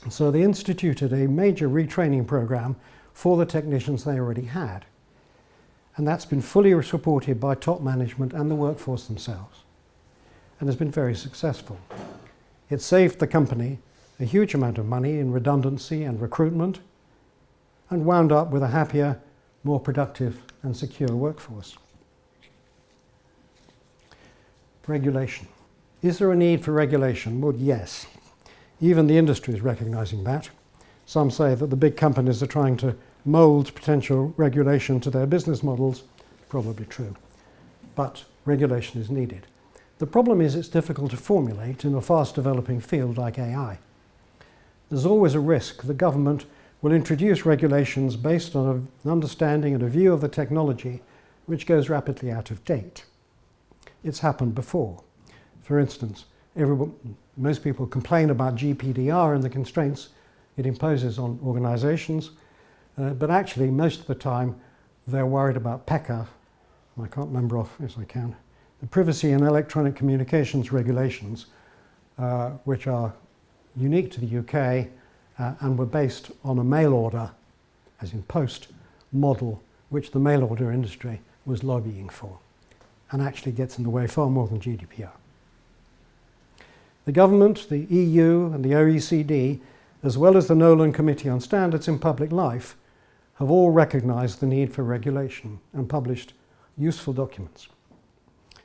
And so they instituted a major retraining program for the technicians they already had. And that's been fully supported by top management and the workforce themselves, and has been very successful. It saved the company a huge amount of money in redundancy and recruitment, and wound up with a happier, more productive and secure workforce. Regulation. Is there a need for regulation? Well, yes. Even the industry is recognizing that. Some say that the big companies are trying to mold potential regulation to their business models. Probably true. But regulation is needed. The problem is it's difficult to formulate in a fast-developing field like AI. There's always a risk the government will introduce regulations based on an understanding and a view of the technology which goes rapidly out of date. It's happened before. For instance, most people complain about GDPR and the constraints it imposes on organizations, but actually most of the time they're worried about PECA, I can't remember off as I can, the Privacy and Electronic Communications Regulations, which are unique to the UK and were based on a mail order, as in post, model, which the mail order industry was lobbying for, and actually gets in the way far more than GDPR. The government, the EU and the OECD, as well as the Nolan Committee on Standards in Public Life, have all recognised the need for regulation and published useful documents.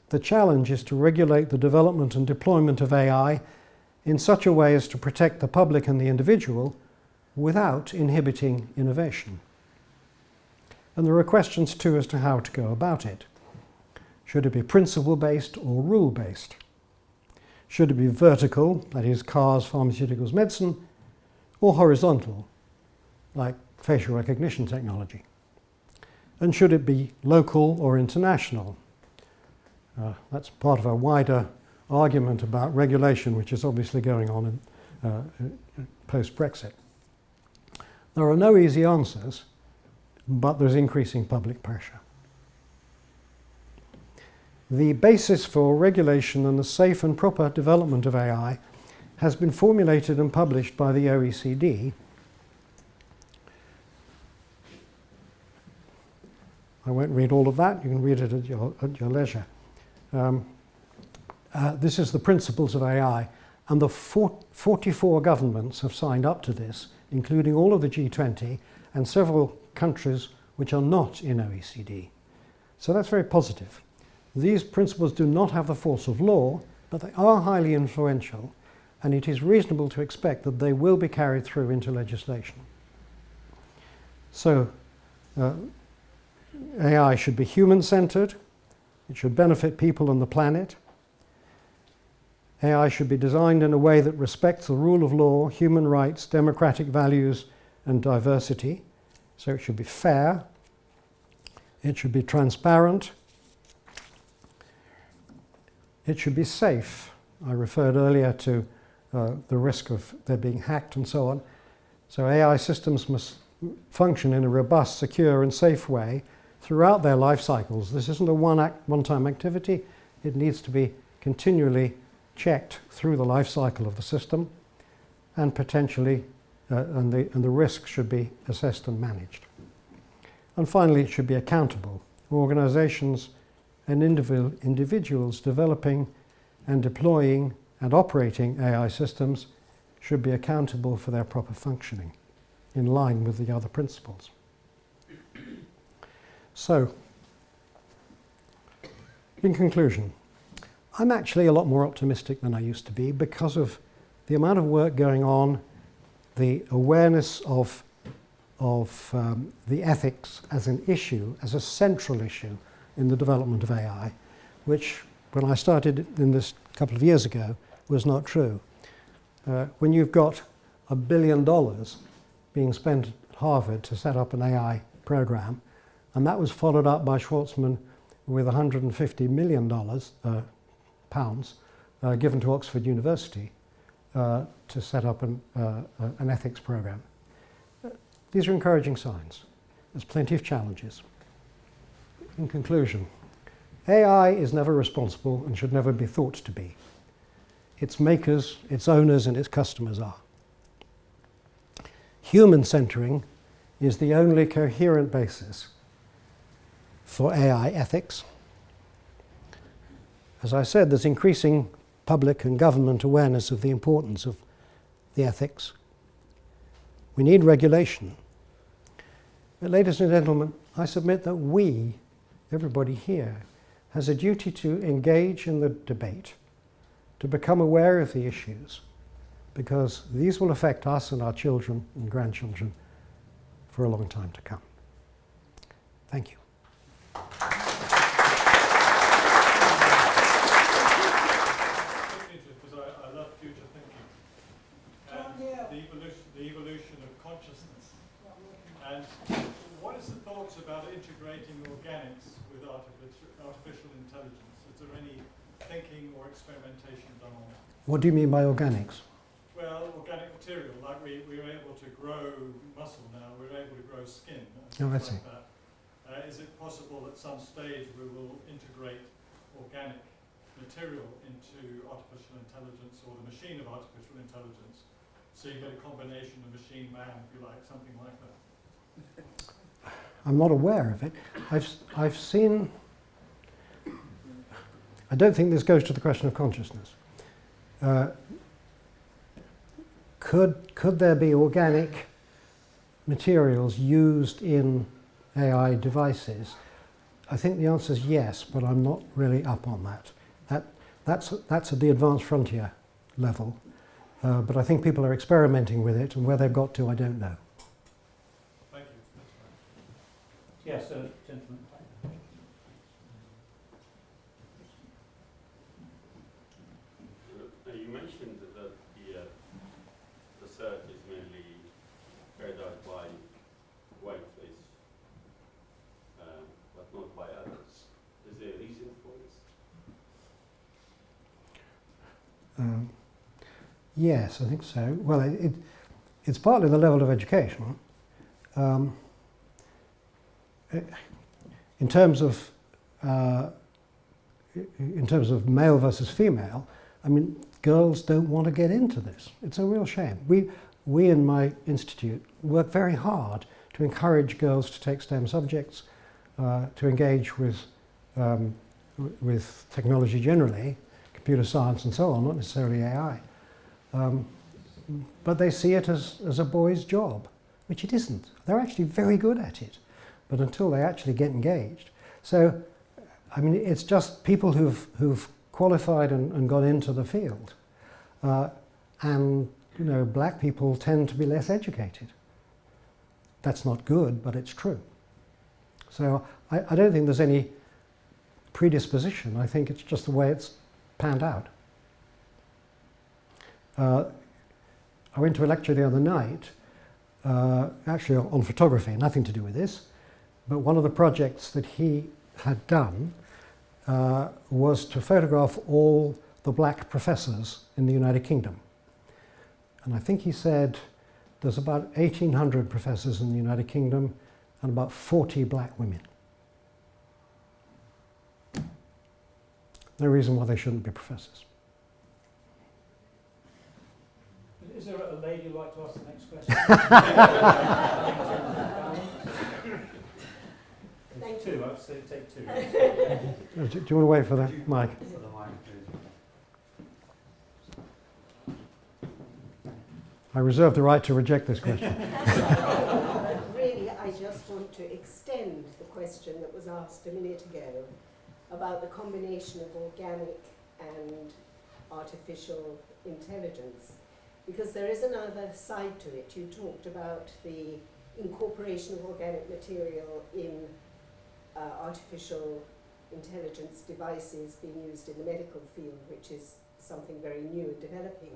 The challenge is to regulate the development and deployment of AI in such a way as to protect the public and the individual without inhibiting innovation. And there are questions too as to how to go about it. Should it be principle-based or rule-based? Should it be vertical, that is cars, pharmaceuticals, medicine, or horizontal, like facial recognition technology? And should it be local or international? That's part of a wider argument about regulation, which is obviously going on in post-Brexit. There are no easy answers, but there's increasing public pressure. The basis for regulation and the safe and proper development of AI has been formulated and published by the OECD. I won't read all of that. You can read it at your leisure. This is the principles of AI, and the 44 governments have signed up to this, including all of the G20 and several countries which are not in OECD. So that's very positive. These principles do not have the force of law, but they are highly influential, and it is reasonable to expect that they will be carried through into legislation. So, AI should be human-centered, it should benefit people and the planet. AI should be designed in a way that respects the rule of law, human rights, democratic values, and diversity. So it should be fair, it should be transparent, it should be safe. I referred earlier to the risk of their being hacked and so on. So AI systems must function in a robust, secure, and safe way throughout their life cycles. This isn't a one-time activity. It needs to be continually checked through the life cycle of the system, and potentially, and the risk should be assessed and managed. And finally, it should be accountable. Organizations and individuals developing and deploying and operating AI systems should be accountable for their proper functioning, in line with the other principles. So, in conclusion, I'm actually a lot more optimistic than I used to be because of the amount of work going on, the awareness of the ethics as an issue, as a central issue in the development of AI, which, when I started in this a couple of years ago, was not true. When you've got $1 billion being spent at Harvard to set up an AI program, and that was followed up by Schwarzman with $150 million pounds given to Oxford University to set up an ethics program. These are encouraging signs. There's plenty of challenges. In conclusion, AI is never responsible and should never be thought to be. Its makers, its owners, and its customers are. Human centering is the only coherent basis for AI ethics. As I said, there's increasing public and government awareness of the importance of the ethics. We need regulation. But ladies and gentlemen, I submit that we, everybody here, has a duty to engage in the debate, to become aware of the issues, because these will affect us and our children and grandchildren for a long time to come. Thank you. future thinking and the evolution of consciousness. And what is the thoughts about integrating organics with artificial intelligence? Is there any thinking or experimentation done on that? What do you mean by organics? Well, organic material, like we're able to grow muscle now, we're able to grow skin and Oh, I things see. like that. Is it possible at some stage we will integrate organic material into artificial intelligence or the machine of artificial intelligence, so you get a combination of machine-man, if you like, something like that? I'm not aware of it. I've seen. I don't think this goes to the question of consciousness. Could there be organic materials used in AI devices? I think the answer is yes, but I'm not really up on that. That's at the advanced frontier level. But I think people are experimenting with it, and where they've got to, I don't know. Thank you. Yes, gentlemen. You mentioned that the search is mainly carried out by whiteface, but not by others. Is there a reason for this? Yes, I think so. Well, it's partly the level of education. In terms of male versus female, I mean, girls don't want to get into this. It's a real shame. We in my institute work very hard to encourage girls to take STEM subjects, to engage with technology generally, computer science and so on, not necessarily AI. But they see it as a boy's job, which it isn't. They're actually very good at it, but until they actually get engaged. So, I mean, it's just people who've qualified and got into the field. And, you know, black people tend to be less educated. That's not good, but it's true. So I don't think there's any predisposition. I think it's just the way it's panned out. I went to a lecture the other night, actually on photography, nothing to do with this, but one of the projects that he had done was to photograph all the black professors in the United Kingdom. And I think he said there's about 1,800 professors in the United Kingdom and about 40 black women. No reason why they shouldn't be professors. Is there a lady who'd like to ask the next question? Thank Two, you. I'd say take two. Do you want to wait for the mic? I reserve the right to reject this question. Really, I just want to extend the question that was asked a minute ago about the combination of organic and artificial intelligence, because there is another side to it. You talked about the incorporation of organic material in artificial intelligence devices being used in the medical field, which is something very new and developing.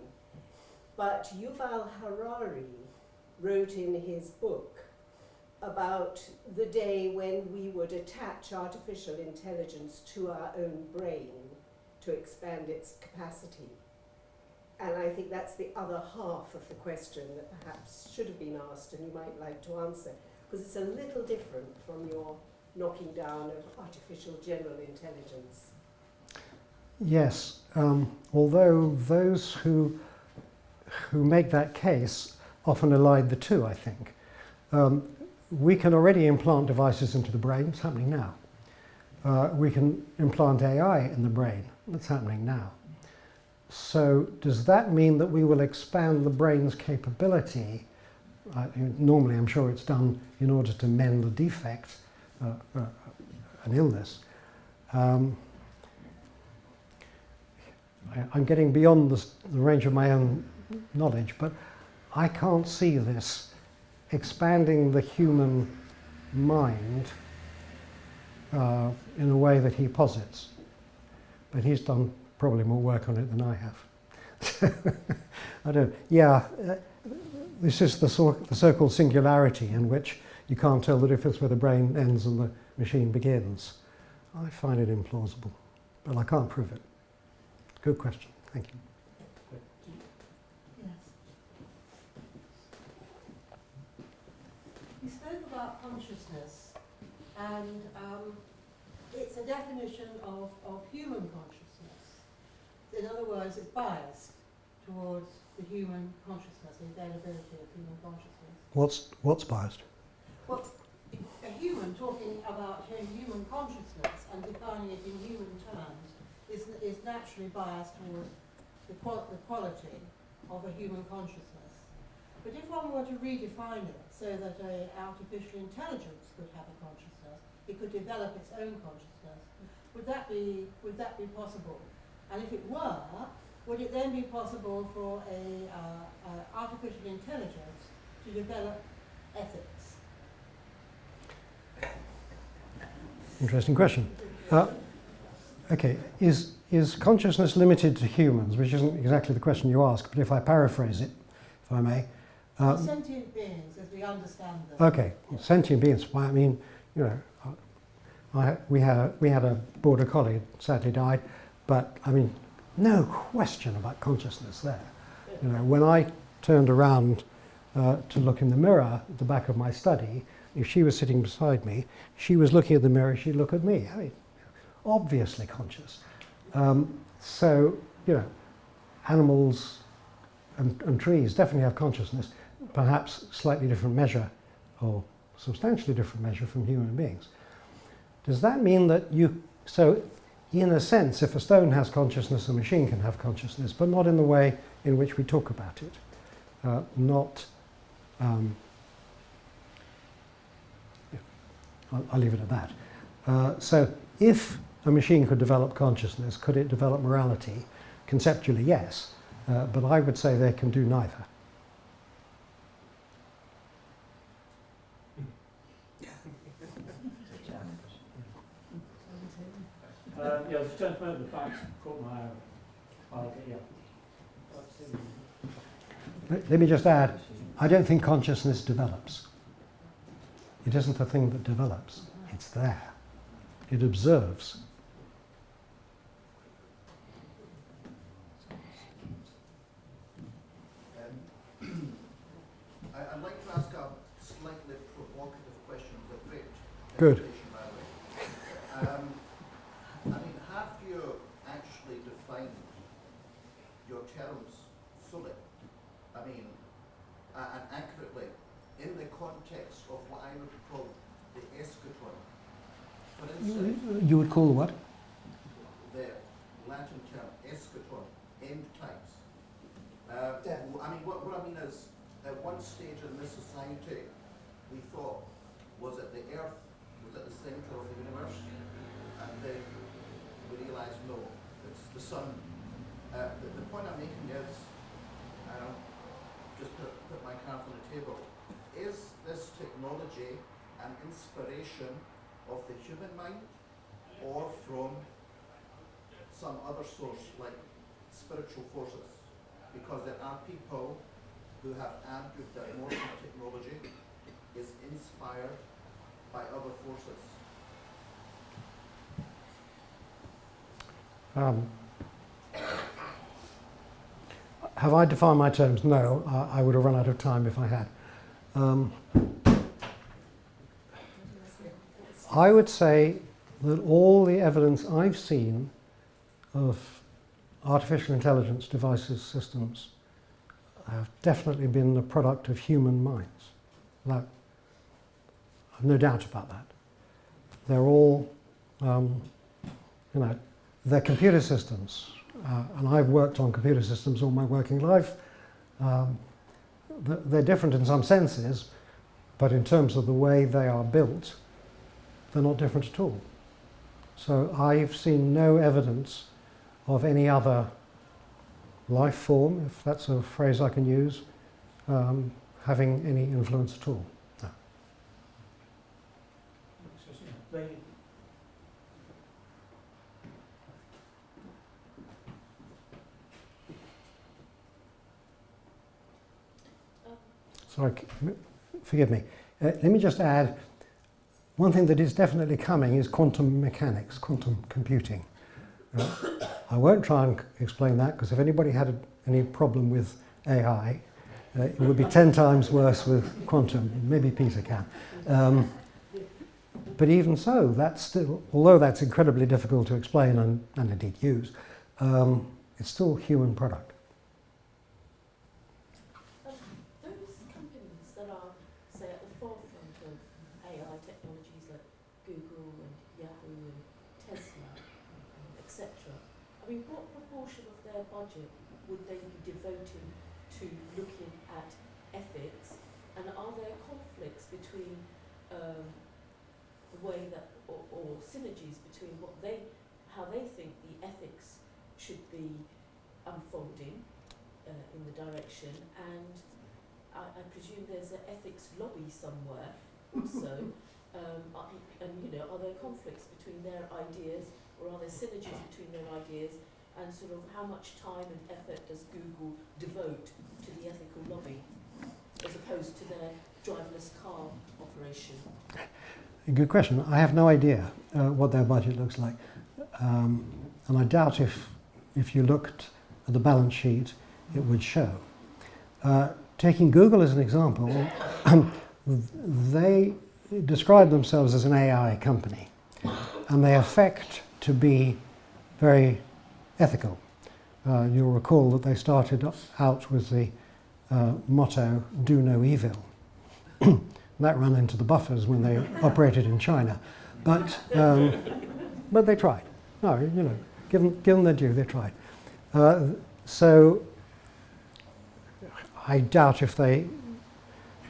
But Yuval Harari wrote in his book about the day when we would attach artificial intelligence to our own brain to expand its capacity. And I think that's the other half of the question that perhaps should have been asked and you might like to answer, because it's a little different from your knocking down of artificial general intelligence. Yes, although those who make that case often elide the two, I think. We can already implant devices into the brain. It's happening now. We can implant AI in the brain. That's happening now. So does that mean that we will expand the brain's capability? Normally, I'm sure it's done in order to mend the defect, an illness. I'm getting beyond the range of my own knowledge, but I can't see this expanding the human mind in a way that he posits. But he's done probably more work on it than I have. I don't. Yeah, this is the so-called singularity in which you can't tell the difference where the brain ends and the machine begins. I find it implausible, but I can't prove it. Good question. Thank you. Yes. You spoke about consciousness, and it's a definition of human consciousness. In other words, it's biased towards the human consciousness, the availability of human consciousness. What's biased? Well, a human talking about human consciousness and defining it in human terms is naturally biased towards the quality of a human consciousness. But if one were to redefine it so that an artificial intelligence could have a consciousness, it could develop its own consciousness, would that be possible? And if it were, would it then be possible for a artificial intelligence to develop ethics? Interesting question. Okay, is consciousness limited to humans, which isn't exactly the question you asked, but if I paraphrase it, if I may. Sentient beings, as we understand them. Okay, sentient beings. Well, I mean, you know, we had a border collie, sadly died, but I mean, no question about consciousness there. You know, when I turned around to look in the mirror at the back of my study, if she was sitting beside me, she was looking at the mirror, she'd look at me. I mean, obviously conscious. So, you know, animals and trees definitely have consciousness, perhaps slightly different measure or substantially different measure from human beings. Does that mean that so in a sense, if a stone has consciousness, a machine can have consciousness, but not in the way in which we talk about it. I'll leave it at that. So if a machine could develop consciousness, could it develop morality? Conceptually, yes, but I would say they can do neither. Yeah, the gentleman at the back caught my eye. I'll get you. Let me just add, I don't think consciousness develops. It isn't a thing that develops, it's there. It observes. I'd like to ask a slightly provocative question, but great. Good. By the way. I mean, have you actually defined your terms fully? I mean, and accurately, in the context of what I would call the eschaton. For instance, You would call what? the Latin term eschaton, end times. I mean, what I mean is, at one stage in this society, we thought, was it the Earth was at the centre of the universe? And then we realised, no, it's the sun. The point I'm making is, just put my cards on the table, is this technology an inspiration of the human mind or from some other source like spiritual forces? Because there are people who have argued that modern technology is inspired by other forces. Have I defined my terms? No, I would have run out of time if I had. I would say that all the evidence I've seen of artificial intelligence devices, systems, have definitely been the product of human minds. I've no doubt about that. They're all, they're computer systems, and I've worked on computer systems all my working life. They're different in some senses, but in terms of the way they are built, they're not different at all. So I've seen no evidence of any other life form, if that's a phrase I can use, having any influence at all. No. Lady. sorry, forgive me. Let me just add, one thing that is definitely coming is quantum mechanics, quantum computing. I won't try and explain that, because if anybody had any problem with AI, it would be 10 times worse with quantum. Maybe Peter can. But even so, that's still, although that's incredibly difficult to explain and indeed use, it's still a human product. Those companies that are, say, at the forefront of AI technologies like Google and Yahoo and Tesla, etc., I mean, what proportion of their budget would they be devoting to looking at ethics, and are there conflicts between the way that, or synergies between how they think the ethics should be unfolding in the direction, and I presume there's an ethics lobby somewhere also, and are there conflicts between their ideas, or are there synergies between their ideas, and sort of how much time and effort does Google devote to the ethical lobby as opposed to their driverless car operation? Good question. I have no idea what their budget looks like. And I doubt if you looked at the balance sheet, it would show. Taking Google as an example, they describe themselves as an AI company, and they affect to be very ethical. You'll recall that they started out with the motto, "Do no evil." That ran into the buffers when they operated in China, but they tried. No, give them their due, they tried. So I doubt if they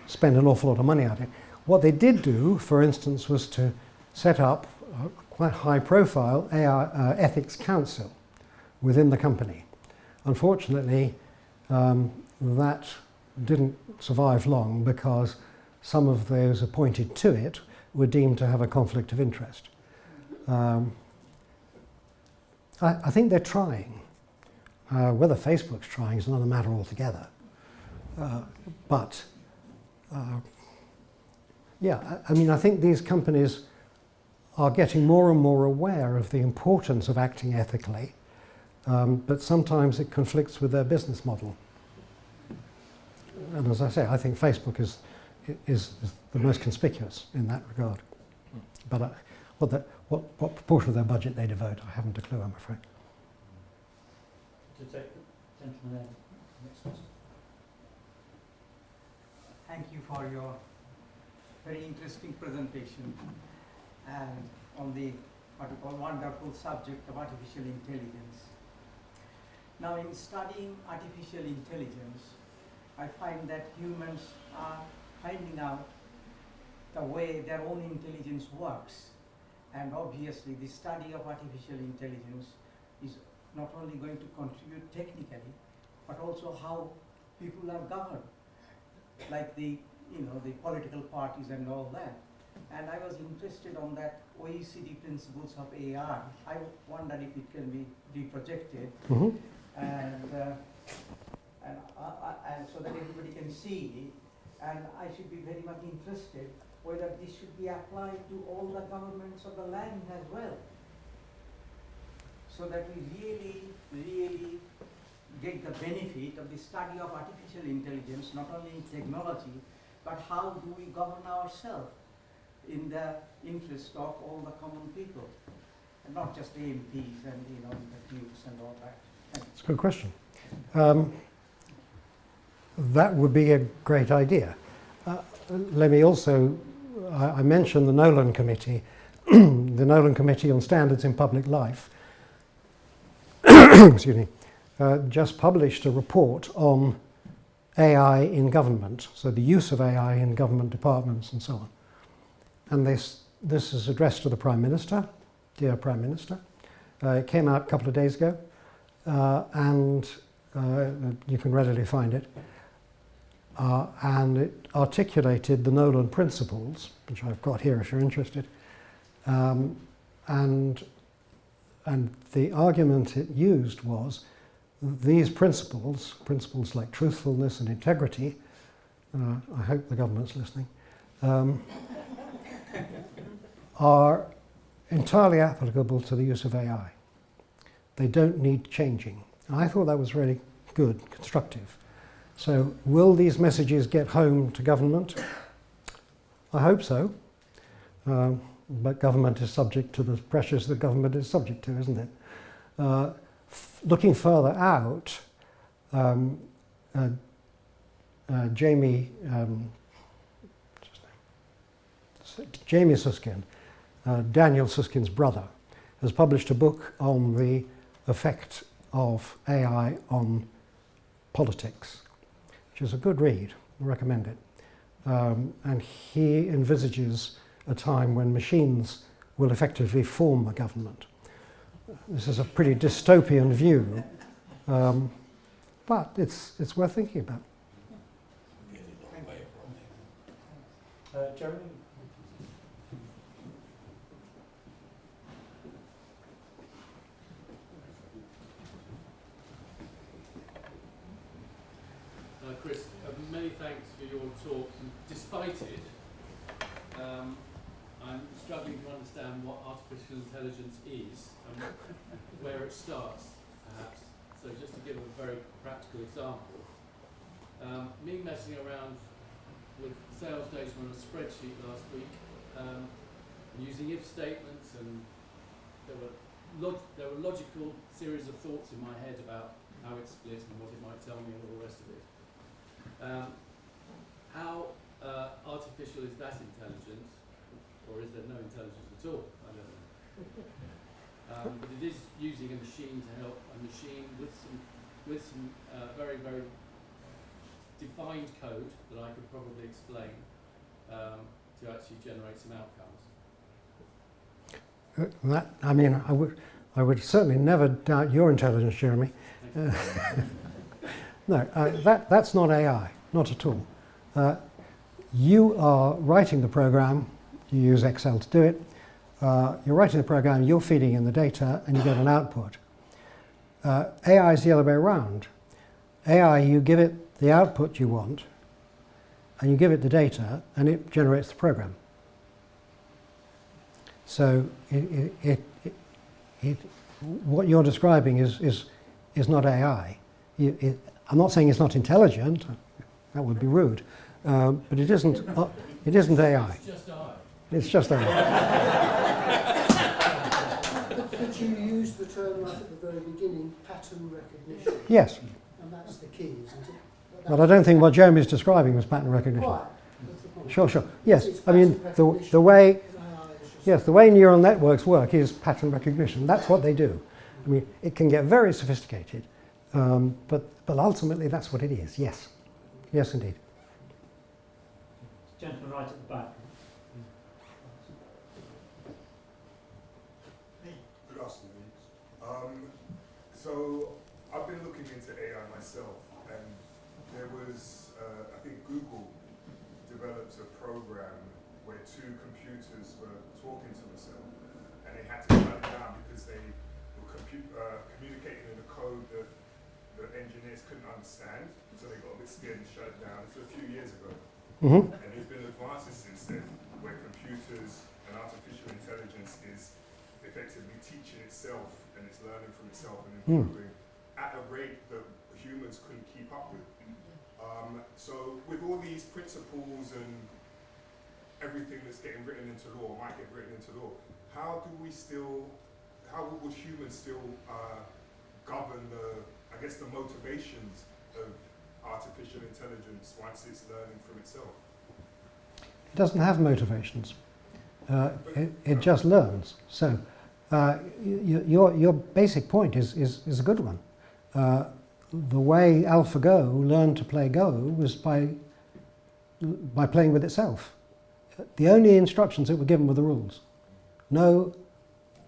spend an awful lot of money on it. What they did do, for instance, was to set up a quite high-profile AI ethics council within the company. Unfortunately, that didn't survive long because some of those appointed to it were deemed to have a conflict of interest. I think they're trying. Whether Facebook's trying is another matter altogether. Yeah, I mean, I think these companies are getting more and more aware of the importance of acting ethically, but sometimes it conflicts with their business model. And as I say, I think Facebook is the most conspicuous in that regard. But what proportion of their budget they devote, I haven't a clue, I'm afraid. To take the gentleman there. Next question. Thank you for your very interesting presentation and on the wonderful subject of artificial intelligence. Now, in studying artificial intelligence, I find that humans are finding out the way their own intelligence works. And obviously, the study of artificial intelligence is not only going to contribute technically, but also how people are governed, like the political parties and all that. And I was interested on that OECD principles of AI. I wondered if it can be reprojected, Mm-hmm. and so that everybody can see it. And I should be very much interested whether this should be applied to all the governments of the land as well, so that we really get the benefit of the study of artificial intelligence, not only in technology, but how do we govern ourselves in the interest of all the common people, and not just the MPs and the dukes and all that. That's a good question. That would be a great idea. Let me also, I mentioned the Nolan Committee, the Nolan Committee on Standards in Public Life, excuse me, just published a report on AI in government, so the use of AI in government departments and so on. And this is addressed to the Prime Minister, dear Prime Minister. It came out a couple of days ago, and you can readily find it. And it articulated the Nolan principles, which I've got here if you're interested. And the argument it used was these principles like truthfulness and integrity, I hope the government's listening, are entirely applicable to the use of AI. They don't need changing. And I thought that was really good, constructive. So will these messages get home to government? I hope so. But government is subject to the pressures that government is subject to, isn't it? Looking further out, Jamie Susskind, Daniel Susskind's brother, has published a book on the effect of AI on politics, which is a good read. I recommend it. And he envisages a time when machines will effectively form a government. This is a pretty dystopian view, but it's worth thinking about. Jeremy? Chris, many thanks for your talk. Despite it, I'm struggling to understand what artificial intelligence is and where it starts, perhaps. So just to give a very practical example, me messing around with sales data on a spreadsheet last week, using if statements, and there were logical series of thoughts in my head about how it's split and what it might tell me and all the rest of it. How artificial is that intelligence, or is there no intelligence at all? I don't know. But it is using a machine to help a machine with some very, very defined code that I could probably explain to actually generate some outcomes. I would certainly never doubt your intelligence, Jeremy. No, that's not AI, not at all. You are writing the program, you use Excel to do it, you're writing the program, you're feeding in the data, and you get an output. AI is the other way around. AI, you give it the output you want, and you give it the data, and it generates the program. So what you're describing is not AI. I'm not saying it's not intelligent. That would be rude. But it isn't AI. It's just AI. But you used the term right at the very beginning, pattern recognition. Yes. And that's the key, isn't it? But I don't think what Jeremy is describing was pattern recognition. Right. That's the point. Sure. Yes. It's I mean, pattern the way recognition. yes, the way neural networks work is pattern recognition. That's what they do. I mean, it can get very sophisticated, but ultimately that's what it is. Yes. Yes, indeed. Gentleman right at the back. Good afternoon. So I've been looking into AI myself, and there was, I think Google developed a program where two computers were talking to themselves, and they had to shut it down because they were communicating in a code that the engineers couldn't understand, so they got a bit scared and shut it down. This was a few years ago. Mm-hmm. And there's been advances since then, where computers and artificial intelligence is effectively teaching itself, and it's learning from itself and improving at a rate that humans couldn't keep up with. So with all these principles and everything that's getting written into law, might get written into law, how would humans still govern the motivations of artificial intelligence once it's learning from itself? It doesn't have motivations. It just learns. So your basic point is a good one. The way AlphaGo learned to play Go was by playing with itself. The only instructions it were given were the rules. No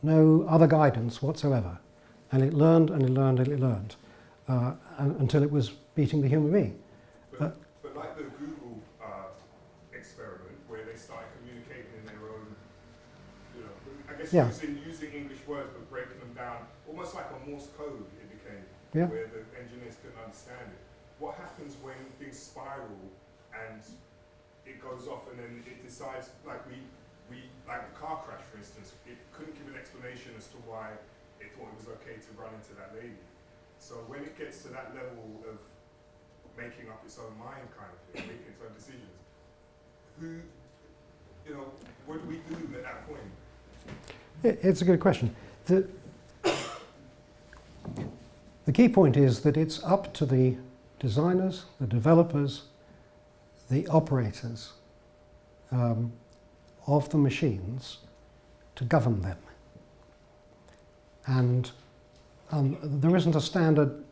other guidance whatsoever. And it learned and it learned and it learned until it was beating the human being. But like the Google experiment, where they started communicating in their own, using English words but breaking them down, almost like a Morse code it became, where the engineers couldn't understand it. What happens when things spiral and it goes off and then it decides, like like the car crash, for instance, it couldn't give an explanation as to why it thought it was okay to run into that lady. So when it gets to that level of making up its own mind kind of thing, making its own decisions, what do we do at that point? It's a good question. The key point is that it's up to the designers, the developers, the operators of the machines to govern them. And there isn't a standard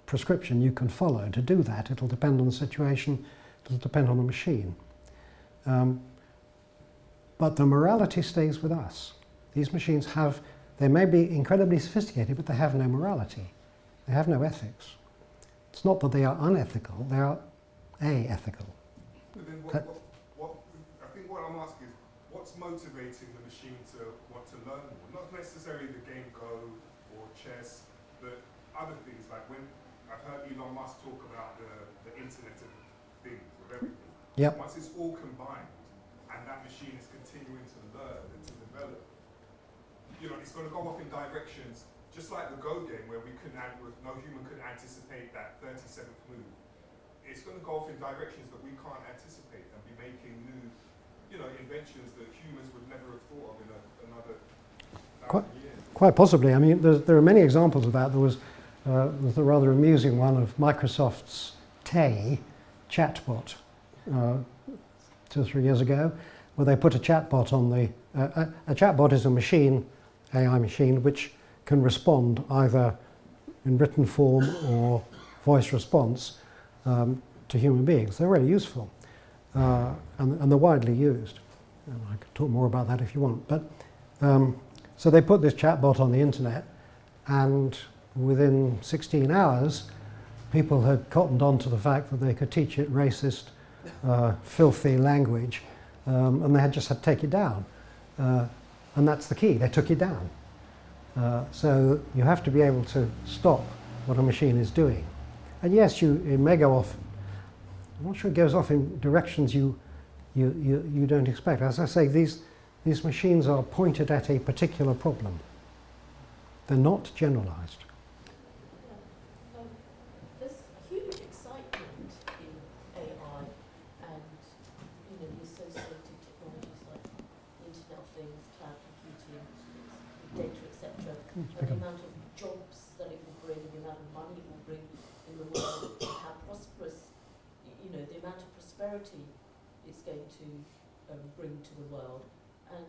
prescription you can follow to do that. It'll depend on the situation, it'll depend on the machine. But the morality stays with us. These machines they may be incredibly sophisticated, but they have no morality. They have no ethics. It's not that they are unethical, they are aethical. But then I think what I'm asking is, what's motivating the machine to want to learn more? Not necessarily the game Go or chess, but other things, like when I've heard Elon Musk talk about the Internet of Things, of everything. Yep. Once it's all combined, and that machine is continuing to learn and to develop, it's going to go off in directions, just like the Go game, where no human could anticipate that 37th move. It's going to go off in directions that we can't anticipate and be making new, inventions that humans would never have thought of in another 1,000 years. Quite possibly. I mean, there are many examples of that. There was a rather amusing one of Microsoft's Tay chatbot 2 or 3 years ago, where they put a chatbot on a chatbot is a machine, AI machine, which can respond either in written form or voice response to human beings. They're really useful and they're widely used. And I could talk more about that if you want. But so they put this chatbot on the internet, and within 16 hours, people had cottoned on to the fact that they could teach it racist, filthy language, and they had just had to take it down. And that's the key, they took it down. So you have to be able to stop what a machine is doing. And yes, it may go off, I'm not sure it goes off in directions you don't expect. As I say, these machines are pointed at a particular problem. They're not generalized. There's huge excitement in AI and the associated technologies like the Internet of Things, cloud computing, data, etc. And the amount of jobs that it will bring, the amount of money it will bring in the world, how prosperous, the amount of prosperity it's going to bring to the world. And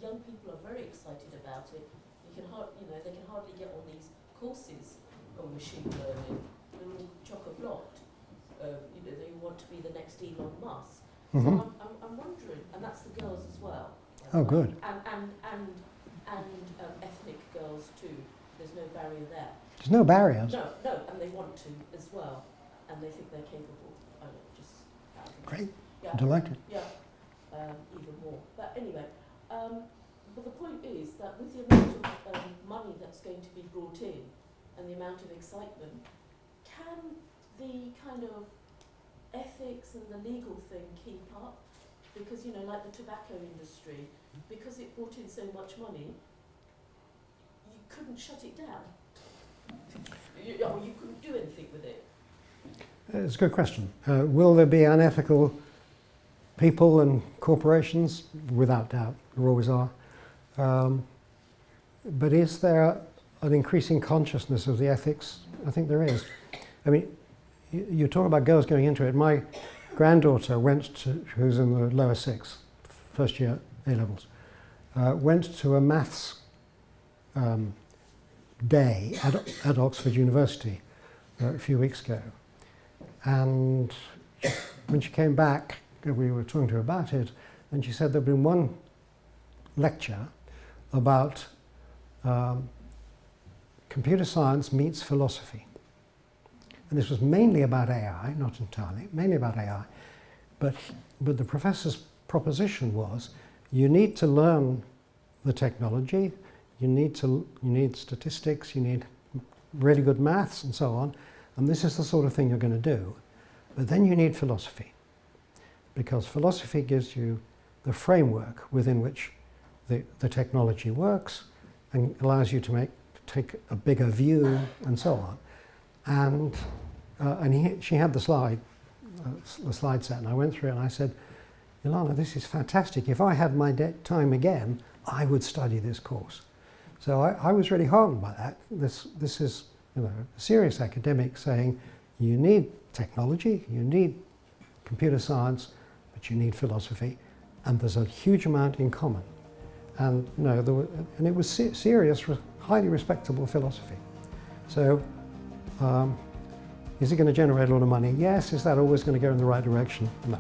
young people are very excited about it. They can hardly get on these courses on machine learning. They're all chock-a-blocked. They want to be the next Elon Musk. Mm-hmm. So I'm wondering, and that's the girls as well. Oh, good. And ethnic girls too. There's no barrier there. There's no barriers. No, and they want to as well, and they think they're capable. Great. Yeah. Delighted. Yeah. Even more. But anyway, but the point is that with the amount of money that's going to be brought in and the amount of excitement, can the kind of ethics and the legal thing keep up? Because, like the tobacco industry, because it brought in so much money, you couldn't shut it down. You couldn't do anything with it. It's a good question. Will there be unethical people and corporations? Without doubt, there always are. But is there an increasing consciousness of the ethics? I think there is. I mean, you talk about girls going into it. My granddaughter who's in the lower sixth, first year A-levels, went to a maths day at Oxford University a few weeks ago. And when she came back, we were talking to her about it, and she said there'd been one lecture about computer science meets philosophy. And this was mainly about AI, not entirely, mainly about AI. But the professor's proposition was, you need to learn the technology, you need statistics, you need really good maths and so on, and this is the sort of thing you're going to do. But then you need philosophy. because philosophy gives you the framework within which the technology works and allows you to take a bigger view and so on. And she had the slide set, and I went through it and I said, Ilana, this is fantastic. If I had my time again, I would study this course. So I was really heartened by that. This is, you know, a serious academic saying you need technology, you need computer science, but you need philosophy, and there's a huge amount in common. And you know, and it was serious, highly respectable philosophy. So, is it going to generate a lot of money? Yes. Is that always going to go in the right direction? No.